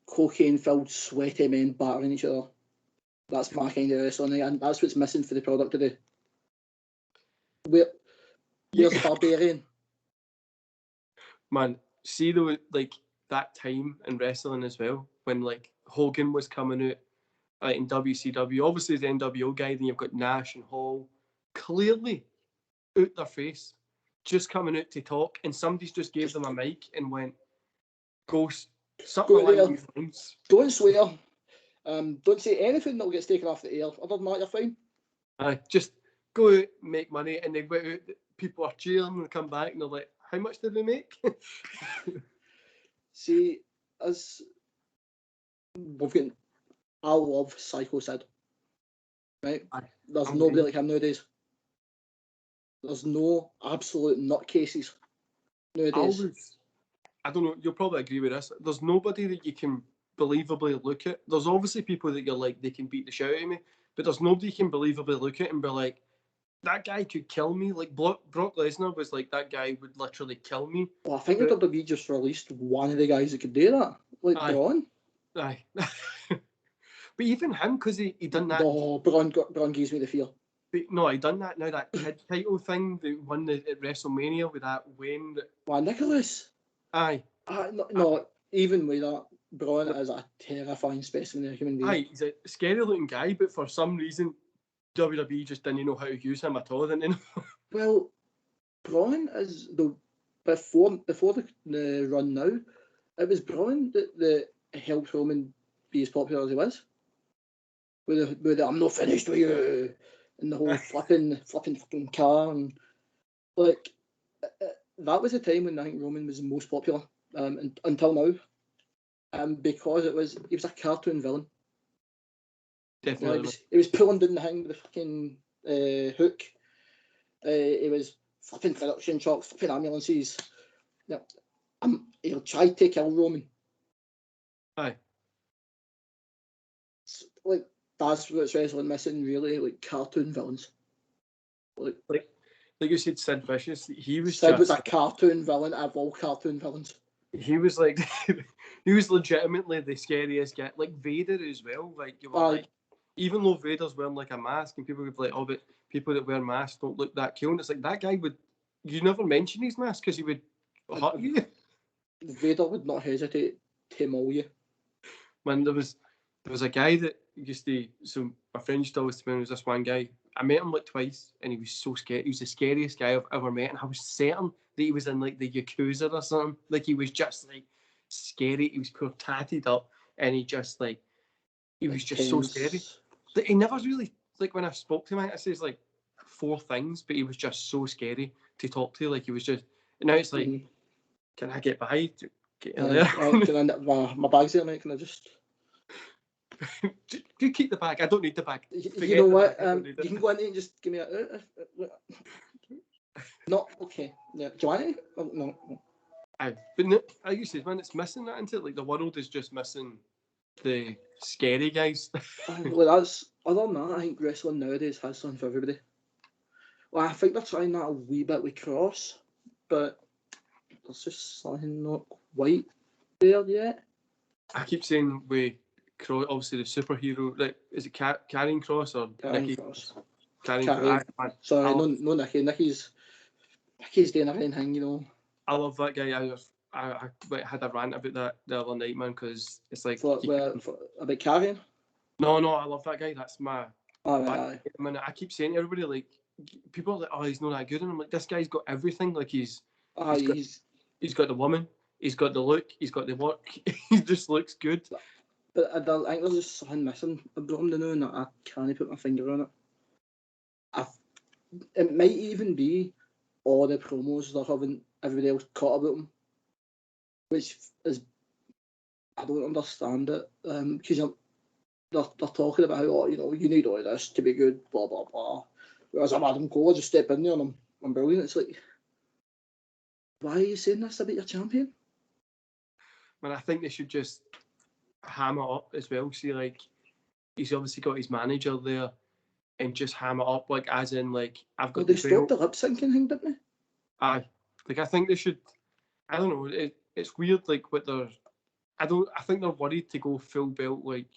cocaine-filled, sweaty men battering each other. That's my kind of wrestling, and that's what's missing for the product today. Where's the barbarian? Man, see though, like that time in wrestling as well, when like Hogan was coming out, like in WCW. Obviously, the NWO guy. Then you've got Nash and Hall, clearly out their face, just coming out to talk, and somebody's just gave them a mic and went, "Go something along these lines. Don't swear. Don't say anything that'll get taken off the air. Other than that, you're fine. Just go out, make money, and they went out. People are cheering and come back, and they're like, "How much did they make?" See, as we've got, I love Psycho Sid. Right? There's nobody like him nowadays. There's no absolute nutcases nowadays. I don't know, you'll probably agree with this. There's nobody that you can believably look at. There's obviously people that you're like, they can beat the shit out of me, but there's nobody you can believably look at and be like, that guy could kill me. Like Brock Lesnar was like, that guy would literally kill me. Well, I think the WWE just released one of the guys that could do that. Like Braun. Aye. But even him, because he done that. No, Braun gives me the fear. But no, he done that now, that kid title thing, the one at WrestleMania with that Wayne. Nicholas. Aye. No, even with that, Braun is a terrifying specimen of a human being. Aye, he's a scary looking guy, but for some reason, WWE just didn't know how to use him at all, didn't they? Well, Braun is before the run now, it was Braun that helped Roman be as popular as he was. With the I'm not finished with you, and the whole flipping fucking car, and like that was the time when I think Roman was the most popular until now, because he was a cartoon villain. Definitely. He was pulling down the thing with the fucking hook. He was flipping production trucks, flipping ambulances. Yeah, he'll try to kill Roman. Aye. Like that's what's wrestling missing, really, like cartoon villains. Like you said, Sid Vicious. He was Sid was a cartoon villain of all cartoon villains. He was like, he was legitimately the scariest guy. Like Vader as well. Like you were like, even though Vader's wearing like a mask, and people would be like, oh, but people that wear masks don't look that cool. And it's like that guy would. You never mention his mask because he would hurt you. Vader would not hesitate to maul you. Man, there was a guy that used to. So my friend used to always tell me, there was this one guy. I met him like twice, and he was so scared. He was the scariest guy I've ever met, and I was certain that he was in like the Yakuza or something. Like he was just like scary. He was pure tatted up, and he just like he was just so scary. Like, he never really like when I spoke to him. I says like 4 things, but he was just so scary to talk to. Like he was just. And now it's like, can I get by? Get in there. Can I, my bag's there, mate. Can I just? You keep the bag. I don't need the bag. You know what? You can go in and just give me a. No, okay. Yeah. Do you want it? Oh, no. But no, like you said, man, it's missing that into it. Like the world is just missing the scary guys. Well, that's other than that. I think wrestling nowadays has something for everybody. Well, I think they're trying that a wee bit with Cross, but there's just something not quite there yet. I keep saying with Cross, obviously the superhero. Like, is it Karrion Kross or Nikki Cross? Karrion Kross. Sorry, no Nikki. Nikki's doing everything, you know. I love that guy. I had a rant about that the other night, man, because it's like about Karrion. No, I love that guy. That's my. Aye. I mean, I keep saying to everybody, like, people are like, oh, he's not that good, and I'm like, this guy's got everything. Like he's got the woman, he's got the look, he's got the work. He just looks good. But I think there's just something missing about him now, and I can't put my finger on it. It might even be all the promos they're having everybody else caught about him, which is, I don't understand it, because they're talking about how, oh, you know, you need all this to be good, blah blah blah. Whereas I'm Adam Cole, I just step in there and I'm brilliant. It's like, why are you saying this about your champion? Man, I think they should just ham it up as well. See, like, he's obviously got his manager there, and just ham it up, like, as in, like, I've got. Well, they stopped the lip syncing thing, didn't they? Aye, like, I think they should. I don't know. It's weird, like, what they're. I think they're worried to go full belt, like,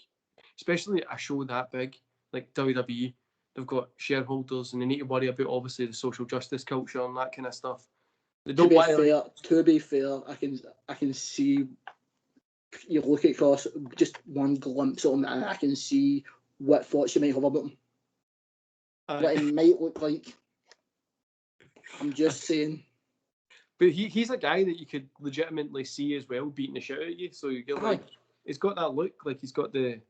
especially a show that big, like WWE. They've got shareholders, and they need to worry about obviously the social justice culture and that kind of stuff. They don't to be fair, I can see. You look across just one glimpse of him, and I can see what thoughts you might have about him. What it might look like. I'm just saying. But he's a guy that you could legitimately see as well beating the shit out of you. So you get like, he's got that look, like he's got the.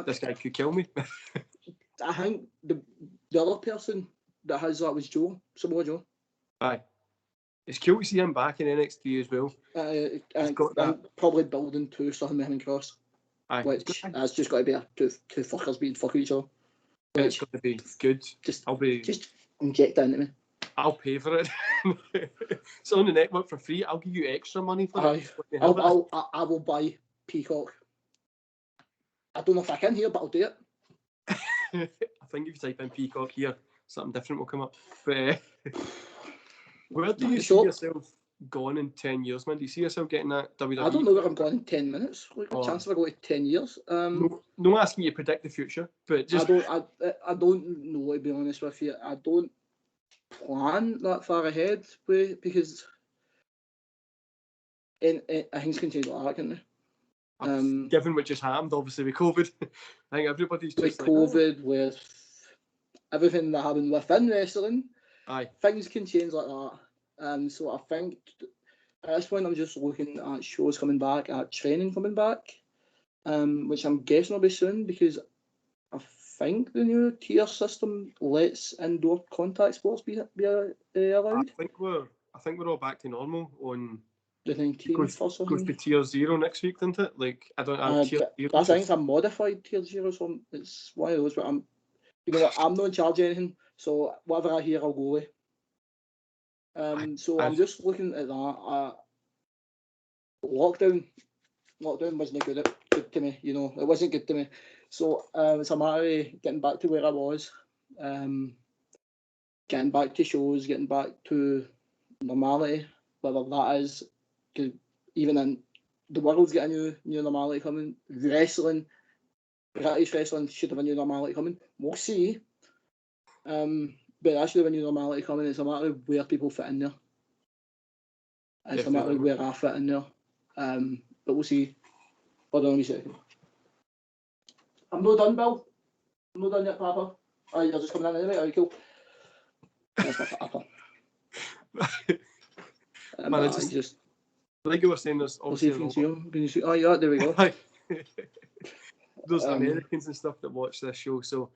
This guy could kill me. I think the other person that has that was Samoa Joe. Aye. It's cool to see him back in NXT as well. I'm probably building to something behind Cross. Aye. Which that's just got to be two fuckers being fucking each other. It's got to be good. Just inject that into me. I'll pay for it. It's on the network for free. I'll give you extra money for it. I will buy Peacock. I don't know if I can here, but I'll do it. I think if you type in Peacock here, something different will come up. But where do you see yourself going in 10 years, man? Do you see yourself getting that WWE? I don't know where I'm going in 10 minutes. What chance have I got in 10 years? No asking you to predict the future, but just... I don't know, to be honest with you. I don't plan that far ahead, because And things can change like that, can't they? Given what just happened, obviously with COVID, I think everybody's just with COVID, with everything that happened within wrestling, things can change like that. So I think at this point I'm just looking at shows coming back, at training coming back, which I'm guessing will be soon, because I think the new tier system lets indoor contact sports be allowed. I think we're all back to normal on the 19th or something. Goes to tier 0 next week, doesn't it? Like, I don't know. I think it's a modified tier 0, so it's one of those where I'm not in charge of anything, so whatever I hear, I'll go with. I'm just looking at that. Lockdown wasn't good to me, it wasn't good to me. So it's a matter of getting back to where I was, getting back to shows, getting back to normality, whether that is, because even in the world's got a new normality coming. British wrestling should have a new normality coming. We'll see. But that should have a new normality coming. It's a matter of where people fit in there. It's a matter of where I fit in there. But we'll see. Hold on a second. I'm not done, Bill. I'm not done yet, Papa. Oh, you're just coming in anyway? Alright, cool. That's my Papa. Man, just like you were saying, there's obviously Oh yeah, there we go. There's Americans and stuff that watch this show, so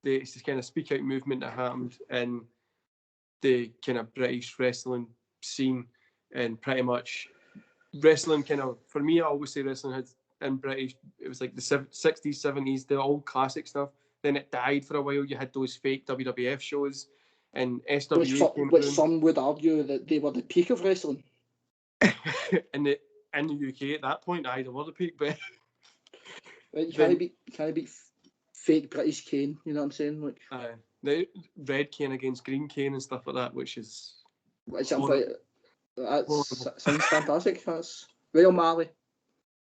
it's this kind of speak out movement that happened in the kind of British wrestling scene, and pretty much wrestling kind of, for me, I always say wrestling had in British, it was like the 60s, 70s, the old classic stuff. Then it died for a while. You had those fake WWF shows, and SWA which some would argue that they were the peak of wrestling. in the UK at that point, they were the peak, but you can't beat fake British Kane, you know what I'm saying? Like the red Kane against green Kane and stuff like that, which sounds fantastic. That's Real Mali.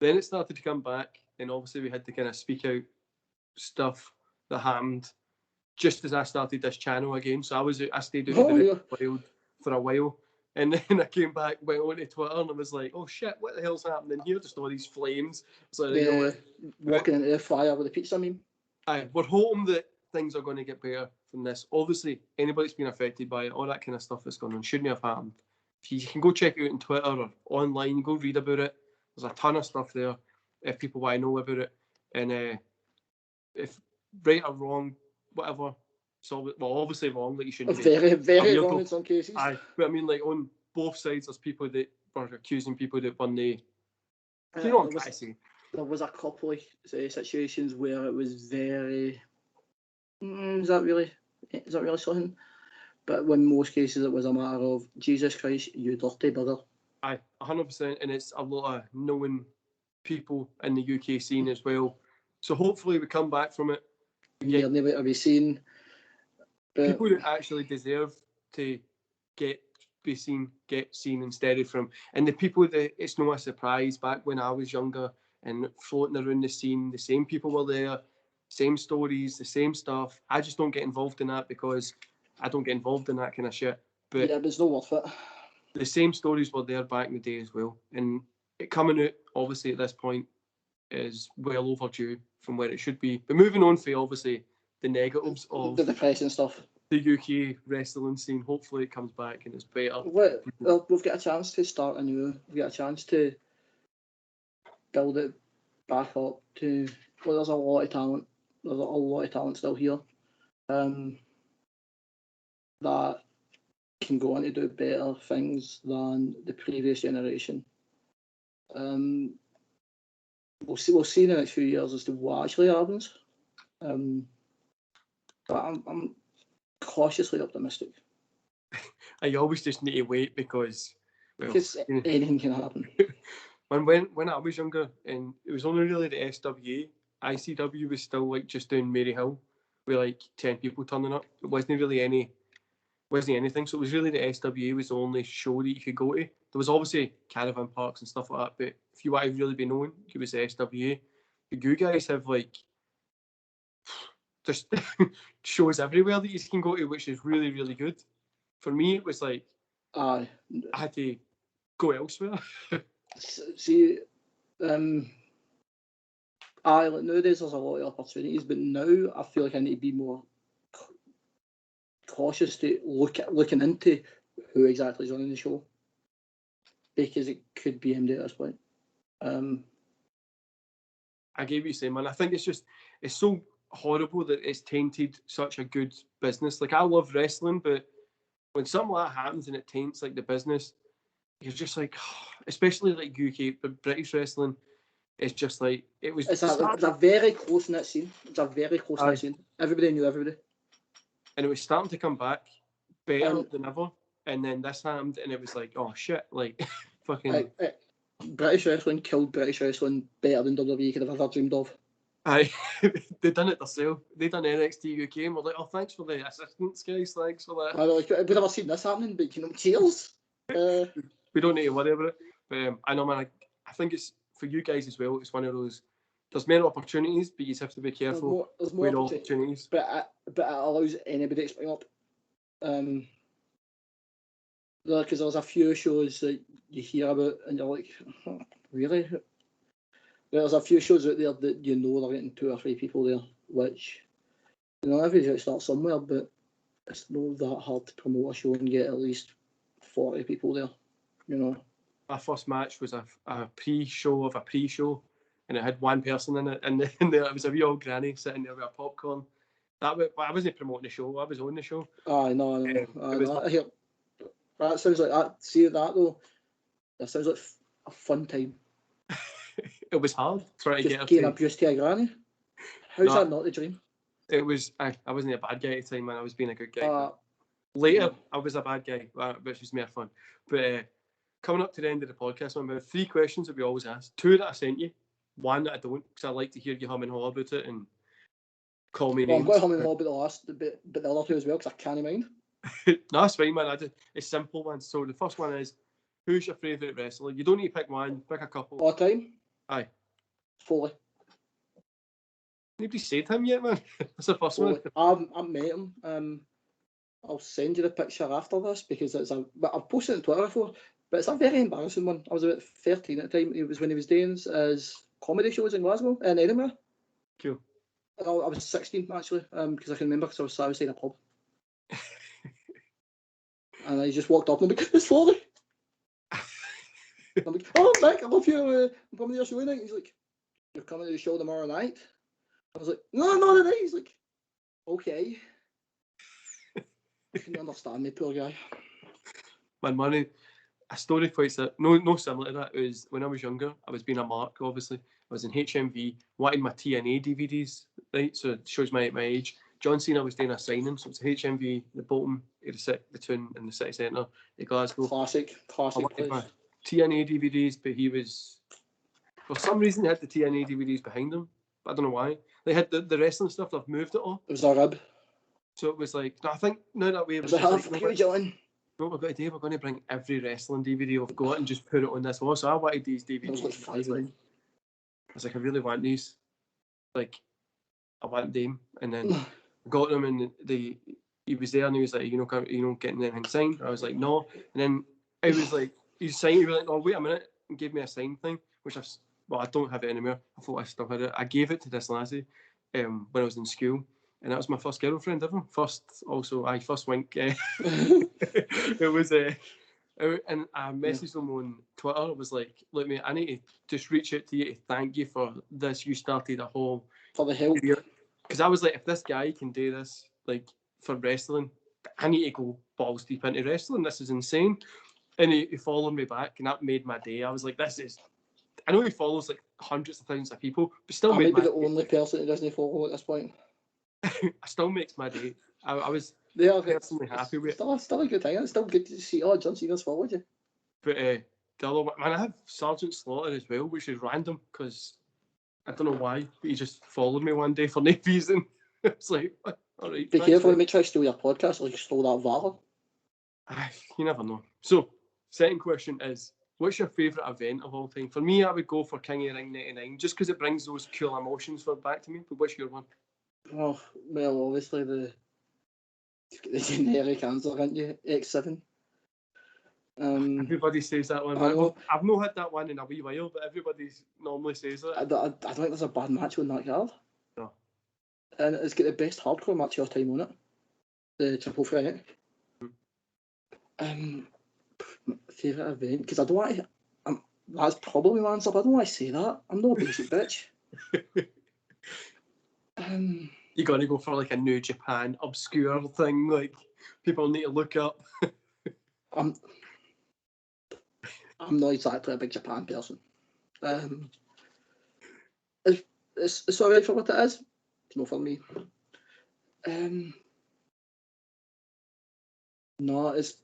Then it started to come back, and obviously we had to kind of speak out stuff that happened just as I started this channel again. So I stayed out of the wild for a while, and then I came back, went onto Twitter, and I was like, "Oh shit, what the hell's happening here?" Just all these flames. So walking into the fire with a pizza meme. We're hoping that things are going to get better from this. Obviously, anybody's been affected by it, all that kind of stuff that's going on, shouldn't have happened. If you can go check it out on Twitter or online, go read about it. There's a ton of stuff there if people want to know about it. And if right or wrong, whatever, so obviously wrong, like you shouldn't be. Very, very wrong in some cases. But I mean, like on both sides, there's people that were accusing people that when they, you know what I'm saying. There was a couple of situations where it was very. Is that really something? But in most cases, it was a matter of Jesus Christ, you dirty bugger. 100%, and it's a lot of knowing people in the UK scene as well. So hopefully we come back from it. You're never to be seen. People that actually deserve to get seen instead of from, and the people that it's not a surprise. Back when I was younger and floating around the scene, the same people were there, same stories, the same stuff. I just don't get involved in that because I don't get involved in that kind of shit. But it's not worth it. The same stories were there back in the day as well, and it coming out obviously at this point is well overdue from where it should be. But moving on for obviously the negatives of the depressing stuff, the UK wrestling scene. Hopefully it comes back and it's better. Well, we've got a chance to start anew. We've got a chance to build it back up to. Well, there's a lot of talent. There's a lot of talent still here. That can go on to do better things than the previous generation. We'll see in the next few years as to what actually happens. But I'm cautiously optimistic. I always just need to wait because anything can happen. when I was younger, and it was only really the SWA, ICW was still like just doing Mary Hill with like 10 people turning up. It wasn't anything. So it was really the SWA was the only show that you could go to. There was obviously caravan parks and stuff like that, but if you want to really be known, it was the SWA. But you guys have like just shows everywhere that you can go to, which is really, really good. For me, it was like I had to go elsewhere. See, like nowadays there's a lot of opportunities, but now I feel like I need to be more cautious to looking into who exactly is running the show, because it could be MD at this point. I get what you say, man. I think it's so horrible that it's tainted such a good business. Like, I love wrestling, but when something like that happens and it taints like the business, you're just like, especially like UK, but British wrestling, it's just like it's a very close knit scene. It's a very close knit scene. Everybody knew everybody, and it was starting to come back better than ever. And then this happened, and it was like, oh shit, like fucking. British wrestling killed British wrestling better than WWE could have ever dreamed of. Aye, they done it themselves. They done NXT UK, and we're like, oh, thanks for the assistance, guys. Thanks for that. I know, like, we've never seen this happening, but cheers. We don't need to worry about it. But I know, man. I think it's for you guys as well. It's one of those. There's many opportunities, but you just have to be careful. There's more opportunities. But it allows anybody to spring up. Because there's a few shows that you hear about, and you're like, oh, really? There's a few shows out there that you know they're getting 2 or 3 people there, which, you know, everybody's got to start somewhere, but it's not that hard to promote a show and get at least 40 people there, you know. My first match was a pre-show of a pre-show, and it had one person in it, and there it was a wee old granny sitting there with a popcorn. I wasn't promoting the show, I was on the show. I know. That sounds like that. See that though? That sounds like a fun time. It was hard trying to getting abused to a granny. How's that not the dream? It was. I wasn't a bad guy at the time, man. I was being a good guy. Later, I was a bad guy, which was more fun. But coming up to the end of the podcast, man, about 3 questions that we always ask. 2 that I sent you, 1 that I don't, because I like to hear you hum and haw about it and call me names. I'm going to hum and haw about the other 2 as well, because I can't mind. No, it's fine, man. It's simple ones. So the first one is, who's your favourite wrestler? You don't need to pick one, pick a couple. All time? Aye. Foley. Nobody said him yet, man. That's the first Foley. one. I met him. I'll send you the picture after this, because I've posted it on Twitter before, but it's a very embarrassing one. I was about 13 at the time. It was when he was doing his comedy shows in Glasgow, in Edinburgh. Cool. I was 16 actually, because I can remember, because I was sat outside a pub. And I just walked up and I'm like, it's Foley. I'm like, oh, Mick, I love you. I'm coming to your show tonight. He's like, you're coming to the show tomorrow night? I was like, no, not tonight. He's like, okay. Can you understand me, poor guy? Man, money. A story quite no similar to that. It was when I was younger. I was being a mark, obviously. I was in HMV, wanting my TNA DVDs, right? So it shows my age. John Cena was doing a signing, so it's HMV, the Bolton, the Toon in the city centre in Glasgow. Classic place. My TNA DVDs, but he was, for some reason, they had the TNA DVDs behind him. But I don't know why. They had the wrestling stuff, they've moved it all. It was a rib. So it was like, no, I think, now that way it was just like, John. What we're going to do, we're going to bring every wrestling DVD we've got and just put it on this wall. So I wanted these DVDs. It was like 5 of them. I was like, I really want these. Like, I want them. And then I got them, and he was there, and he was like, you know, getting anything signed? I was like, no. And then it was like, he was like, oh, wait a minute, and gave me a sign thing, which I don't have it anymore. I thought I still had it. I gave it to this lassie when I was in school. And that was my first girlfriend ever. First wink. It was and I messaged them on Twitter. I was like, look, mate, I need to just reach out to you to thank you for this. You started a whole for the help. Because I was like, if this guy can do this, like, for wrestling, I need to go balls deep into wrestling. This is insane. And he followed me back, and that made my day. I was like, this is. I know he follows like hundreds of thousands of people, but still. I might be the only person who doesn't follow at this point. Still makes my day. I was personally happy with it. Still a good thing. It's still good to see, John Cena's followed you. But the other one, man, I have Sergeant Slaughter as well, which is random because I don't know why, but he just followed me one day for no reason. It's like, all right. Be careful, he may try to steal your podcast like you stole that valor. You never know. So, second question is, what's your favourite event of all time? For me, I would go for King of the Ring 99, just because it brings those cool emotions back to me. But what's your one? Oh, well, obviously the generic answer, aren't you? X7. Everybody says that one. I know. I've not had that one in a wee while, but everybody normally says that. I don't think there's a bad match on that card. No. And it's got the best hardcore match of your time on it. The triple threat. Favourite event? Because I don't want to... that's probably my answer, but I don't want to say that. I'm not a basic bitch. You're going to go for like a New Japan obscure thing, like people need to look up. I'm not exactly a big Japan person. It's alright for what it is. It's not for me. No, it's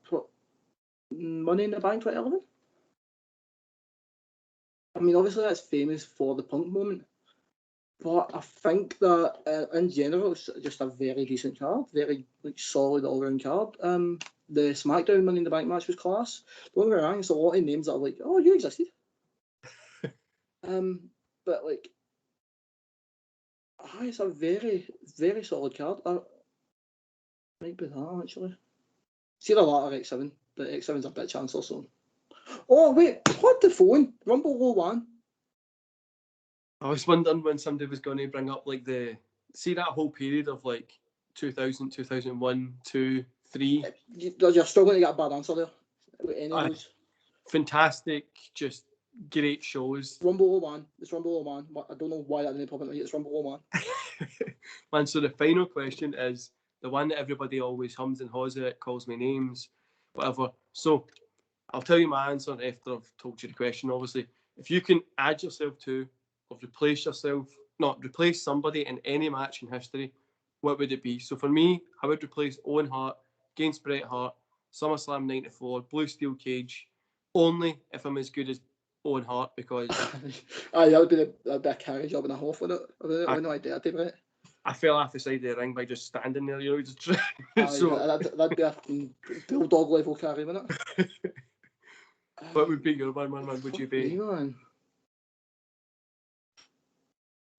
Money in the Bank 2011. I mean, obviously that's famous for the Punk moment, but I think that in general it's just a very decent card, very like solid all round card. The SmackDown Money in the Bank match was class. Don't get me wrong, it's a lot of names that are like, oh, you existed. But like, it's a very, very solid card. Might be that actually. See the latter X7, but X7's a bit chancellor, so. Oh wait, what the phone? Rumble 01. I was wondering when somebody was going to bring up like that whole period of like 2000, 2001, 2, 3. You're still going to get a bad answer there. With any of those. Fantastic, just great shows. Rumble 01. It's Rumble 01. I don't know why that didn't pop into my head. It's Rumble 01. Man, so the final question is the one that everybody always hums and haws at, calls me names, whatever. So I'll tell you my answer after I've told you the question, obviously. If you can add yourself to or replace somebody in any match in history, what would it be? So for me, I would replace Owen Hart against Bret Hart, SummerSlam 94, Blue Steel Cage, only if I'm as good as Owen Hart, because... that would be a carry job and a half, wouldn't it? I no idea, Bret. I fell off the side of the ring by just standing there, you know. Just that'd be a bulldog level carry, wouldn't it? What would be your one, man? Would you be? Man.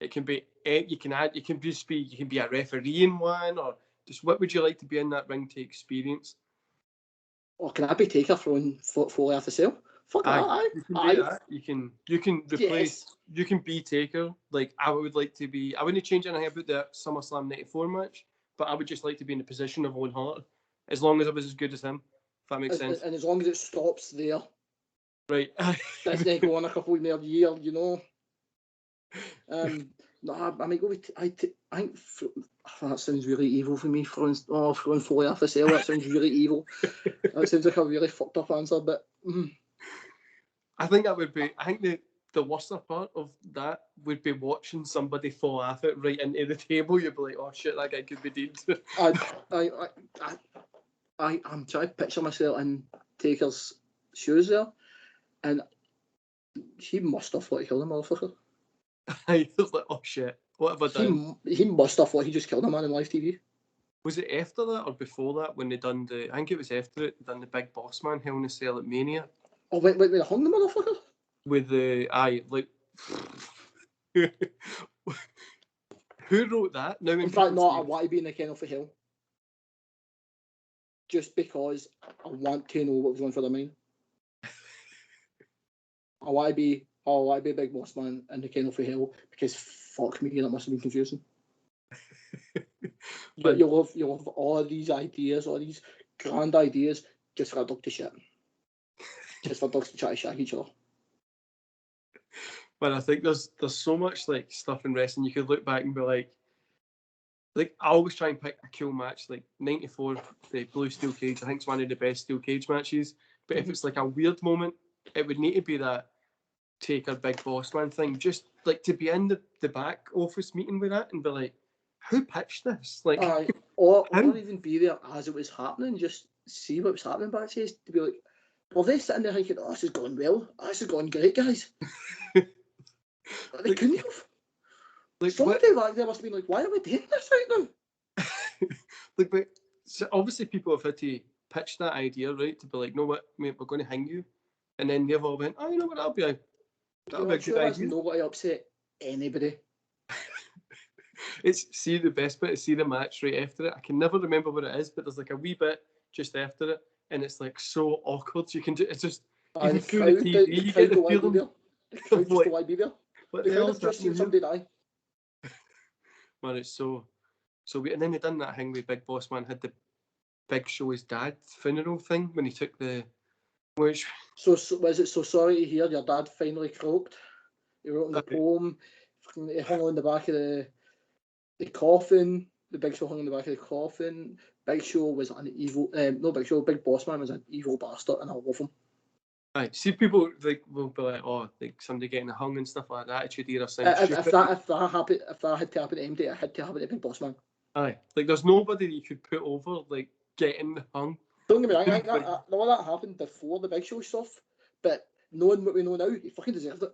It can be. You can be a referee in one, or just what would you like to be in that ring to experience? Or can I be Taker throwing Foley off the cell? Fuck that! You can do that. You can replace. Yes. You can be Taker. Like I would like to be. I wouldn't change anything about the SummerSlam '94 match, but I would just like to be in the position of Owen Hart, as long as I was as good as him. If that makes sense. And as long as it stops there. Right. Doesn't go on a couple more years, you know. No, I might go with. I think that sounds really evil for me. Throwing Foley off the cell. That sounds really evil. That sounds like a really fucked up answer, but. I think that would be. I think the worst part of that would be watching somebody fall off it right into the table. You'd be like, oh shit, that guy could be dead. I'm trying to picture myself in Taker's shoes there, and he must have thought he killed a motherfucker. I was like, oh shit, what have I done? He must have thought he just killed a man in live TV. Was it after that or before that when they done the? I think it was after it. They done the Big Boss Man Hell in a Cell at Mania. Oh wait, they hung the motherfucker? With the who wrote that? Now, in fact, no, I want to be in the kennel for Hell. Just because I want to know what was going for the mind. I want to be Big Boss Man in the kennel for Hell because fuck me, that must have been confusing. But you'll have all these ideas, all these grand ideas, just for a dog to shit. Just for dogs to try to shag each other. But I think there's so much like stuff in wrestling you could look back and be like I always try and pick a cool match, like '94, the Blue Steel Cage. I think it's one of the best steel cage matches. But if it's like a weird moment, it would need to be that Taker Big Boss Man thing. Just like to be in the back office meeting with that and be like, who pitched this? Like, or even be there as it was happening, just see what was happening backstage. To be like, well, they sitting there thinking, oh, this is going well. Oh, this is going great, guys. They couldn't have. Like, somebody back there must have been like, why are we doing this right now? But so obviously people have had to pitch that idea, right? To be like, no, what, mate, we're going to hang you. And then they've all went, oh, you know what, that'll be a good idea. Nobody upset anybody. See the best bit is see the match right after it. I can never remember what it is, but there's like a wee bit just after it and it's like so awkward. You can do it's just And even the through crowd, the TV, you get the don't want to be feeling. there. The crowd just what- don't want to be there. What The the crowd hell's have just seen happening here? somebody die. Man, it's so and then they done that thing with Big Boss Man had the Big Show's dad funeral thing when he took the which So was it so sorry to hear your dad finally croaked? He wrote in the poem. He hung on the back of the coffin. The Big Show hung on the back of the coffin. Big Show was an evil. No, Big Show. Big Boss Man was an evil bastard, and I love him. Right. See, people like will be like, oh, like somebody getting hung and stuff like that. Attitude era sounds If stupid. that had to happen to MD, it had to happen to Big Boss Man. Aye, like there's nobody that you could put over like getting hung. Don't get me wrong, I think that happened before the Big Show stuff, but knowing what we know now, he fucking deserved it.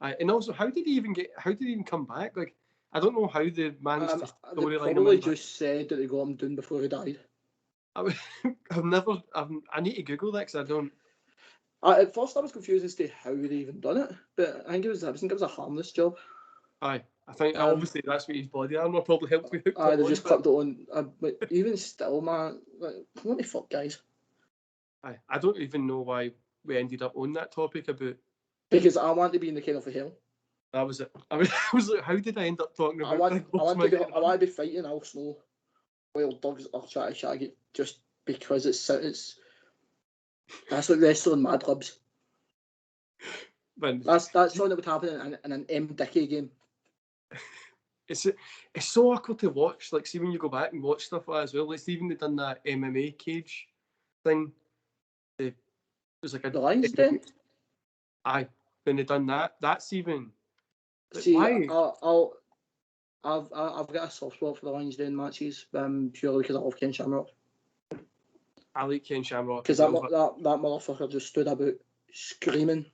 Aye, and also, how did he even come back? Like, I don't know how they managed to They storyline him. probably just said that they got him down before he died. I need to Google that because I don't. At first, I was confused as to how they even done it, but I think it was a harmless job. Aye, I think obviously that's what his body armor probably helped me hook. They just clipped it on. But even still, man, like, what the fuck, guys? Aye, I don't even know why we ended up on that topic about. Because I want to be in the Kennel for Hell. That was it. I was like, how did I end up talking about? I want to be fighting Al Snow while dogs are trying to shag it just because it's that's like wrestling Mad Libs. That's something that would happen in an M. Dickey game. It's so awkward to watch. Like, see when you go back and watch stuff like that as well. Like, even they done that MMA cage thing. It was like the Lions Den. Aye, when they done that, that's even. Like, see, why? I've got a soft spot for the Lions Den matches, purely because I love Ken Shamrock. I like Ken Shamrock because that motherfucker just stood about screaming,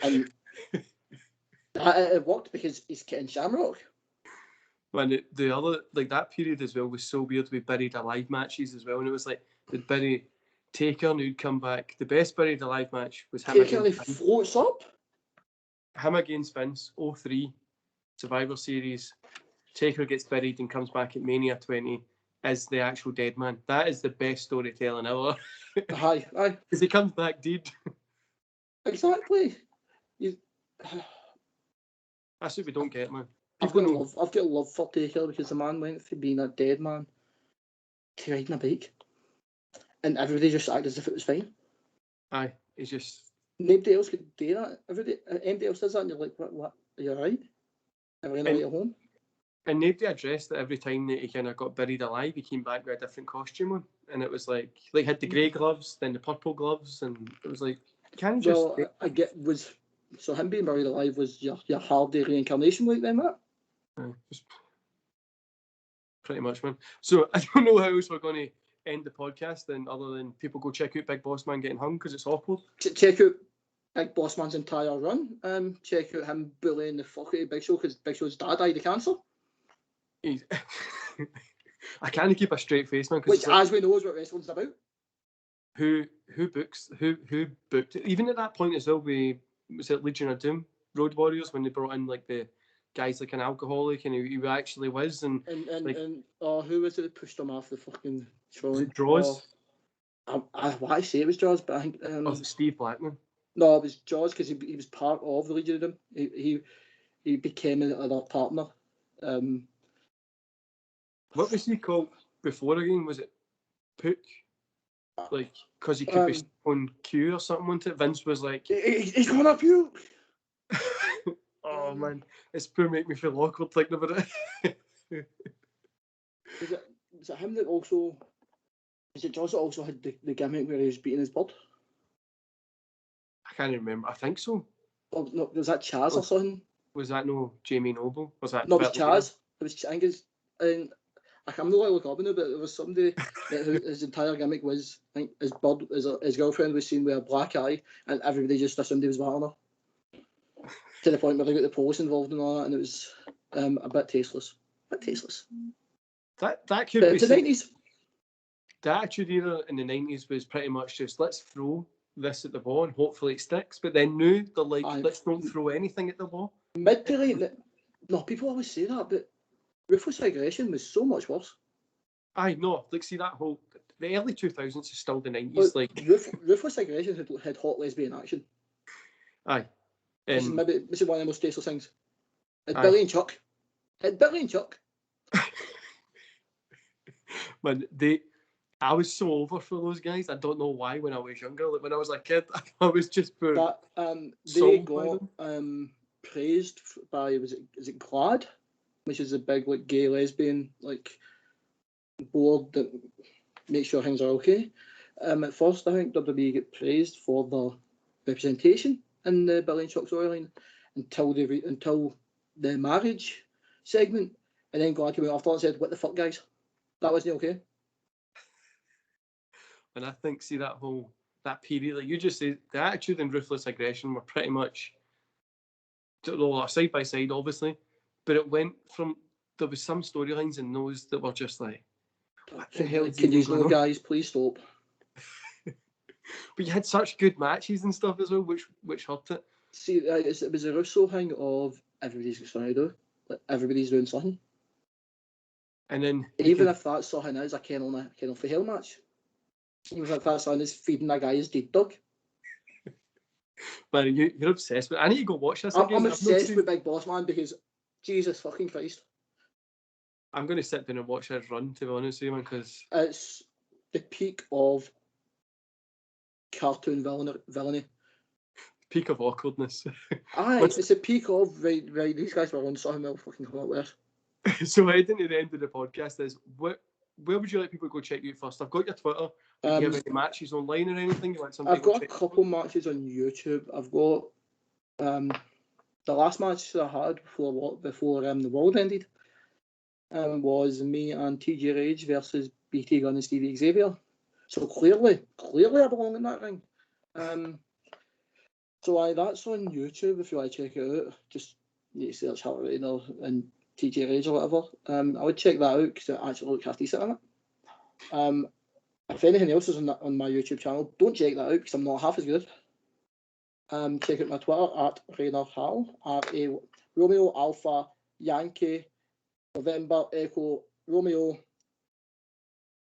and it worked because he's Ken Shamrock. Man, the other like that period as well was so weird with buried alive matches as well, and it was like they'd bury Taker and he'd come back. The best buried alive match was him Taker against Vince. Floats up. Him against Vince, 03 Survivor Series. Taker gets buried and comes back at Mania 20 as the actual dead man. That is the best storytelling ever. Aye. Because he comes back dead. Exactly. That's what we don't get, man. I've got love for Taker because the man went from being a dead man to riding a bike, and everybody just acted as if it was fine. Aye, it's just nobody else could do that. Everybody else does that, and you're like, what? Are you alright? Everyone right at home. And nobody addressed that every time that he kind of got buried alive, he came back with a different costume on, and it was like had the grey gloves, then the purple gloves, and it was like, can you just? Well, so him being buried alive was your Hardy reincarnation like then, Matt? Pretty much, man. So I don't know how else we're going to end the podcast then, other than people go check out Big Boss Man getting hung because it's awkward. Check out Big Boss Man's entire run. Check out him bullying the fuck out of Big Show because Big Show's dad died of cancer. I can't keep a straight face, man. Which, as we know, is what wrestling's about. Who booked it? Even at that point as well, was it Legion of Doom, Road Warriors, when they brought in like the guys like an alcoholic and he actually was and who was it that pushed him off the fucking throne? Was it Draws? I say it was Draws, but I think Steve Blackman. No, it was Draws because he was part of the Legion of Doom. He became another partner. What was he called before again? Was it Pook? Like, because he could be on cue or something, wasn't it? Vince was like, he's gonna puke. Oh man, it's pure make me feel awkward thinking about it. Is it him that also? Is it Jaws that also had the gimmick where he was beating his bird? I can't remember. I think so. Oh no, was that Chaz or something? Was that no Jamie Noble? Was that? No, it was Chaz. It was. I think it's. I'm not looking up now, but there was somebody that his entire gimmick was. I think his bird, his girlfriend was seen with a black eye, and everybody just assumed he was batting her. To the point where they got the police involved and all that, and it was a bit tasteless. That could be the 90s. The Attitude Era in the 90s was pretty much just let's throw this at the wall and hopefully it sticks. But then now they're like, let's not throw anything at the wall. Mid to late, no, people always say that, but Ruthless Aggression was so much worse. Aye, no, like see that whole the early 2000s is still the 90s. But Ruthless Aggression had hot lesbian action. Aye. This is one of the most tasteless things. It's Aye. Billy and Chuck. It's Billy and Chuck. Man, I was so over for those guys. I don't know why when I was younger. Like when I was a kid, I was just They got praised by is it GLAAD, which is a big like gay lesbian like board that makes sure things are okay. At first, I think WWE get praised for the representation in the Billy and Chuck storyline until the marriage segment, and then GLAAD came out after and said, "What the fuck, guys? That wasn't okay." And I think, see, that period, like you just said, the Attitude and Ruthless Aggression were pretty much, side by side, obviously, but it went from, there was some storylines in those that were just like, what the hell is Can you going on? guys please stop? But you had such good matches and stuff as well, which hurt it. See, it was a Russo thing of everybody's trying to do, like everybody's doing something. And then even if that something is a Kennel for Hell match, even if that something is feeding a guy's dead dog. Man, you're obsessed with it. I need to go watch this again. I'm obsessed with Big Boss Man because Jesus fucking Christ. I'm going to sit down and watch his run, to be honest with you, man, because it's the peak of cartoon villainy. Peak of awkwardness. Aye, it's a peak of right. These guys were on something they'll fucking come up with. So heading to the end of the podcast is where would you like people to go check you out first? I've got your Twitter. Do you have any matches online or anything? You want somebody I've got a couple matches on YouTube. I've got the last match that I had before the world ended was me and TJ Rage versus BT Gunn and Stevie Xavier. So clearly I belong in that ring. So that's on YouTube if you want to check it out. Just you search Hal Rayner and TJ Rage or whatever. I would check that out because it actually looks half decent in it. If anything else is on my YouTube channel, don't check that out because I'm not half as good. Check out my Twitter at Rayner Hal, R-A Romeo Alpha Yankee November Echo Romeo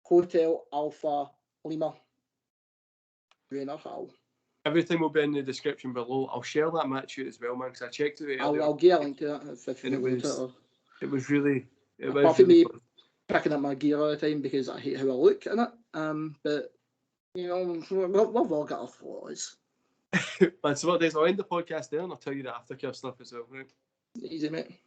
Hotel Alpha Lima Rayner Hal. Everything will be in the description below. I'll share that match out as well, man, because I checked it out earlier. I'll get a link to that if you and it was really. Apart from me picking up my gear all the time because I hate how I look in it. But you know, we've all got our flaws. Man, so what it is, I'll end the podcast there and I'll tell you the aftercare stuff as well, right? Easy, mate.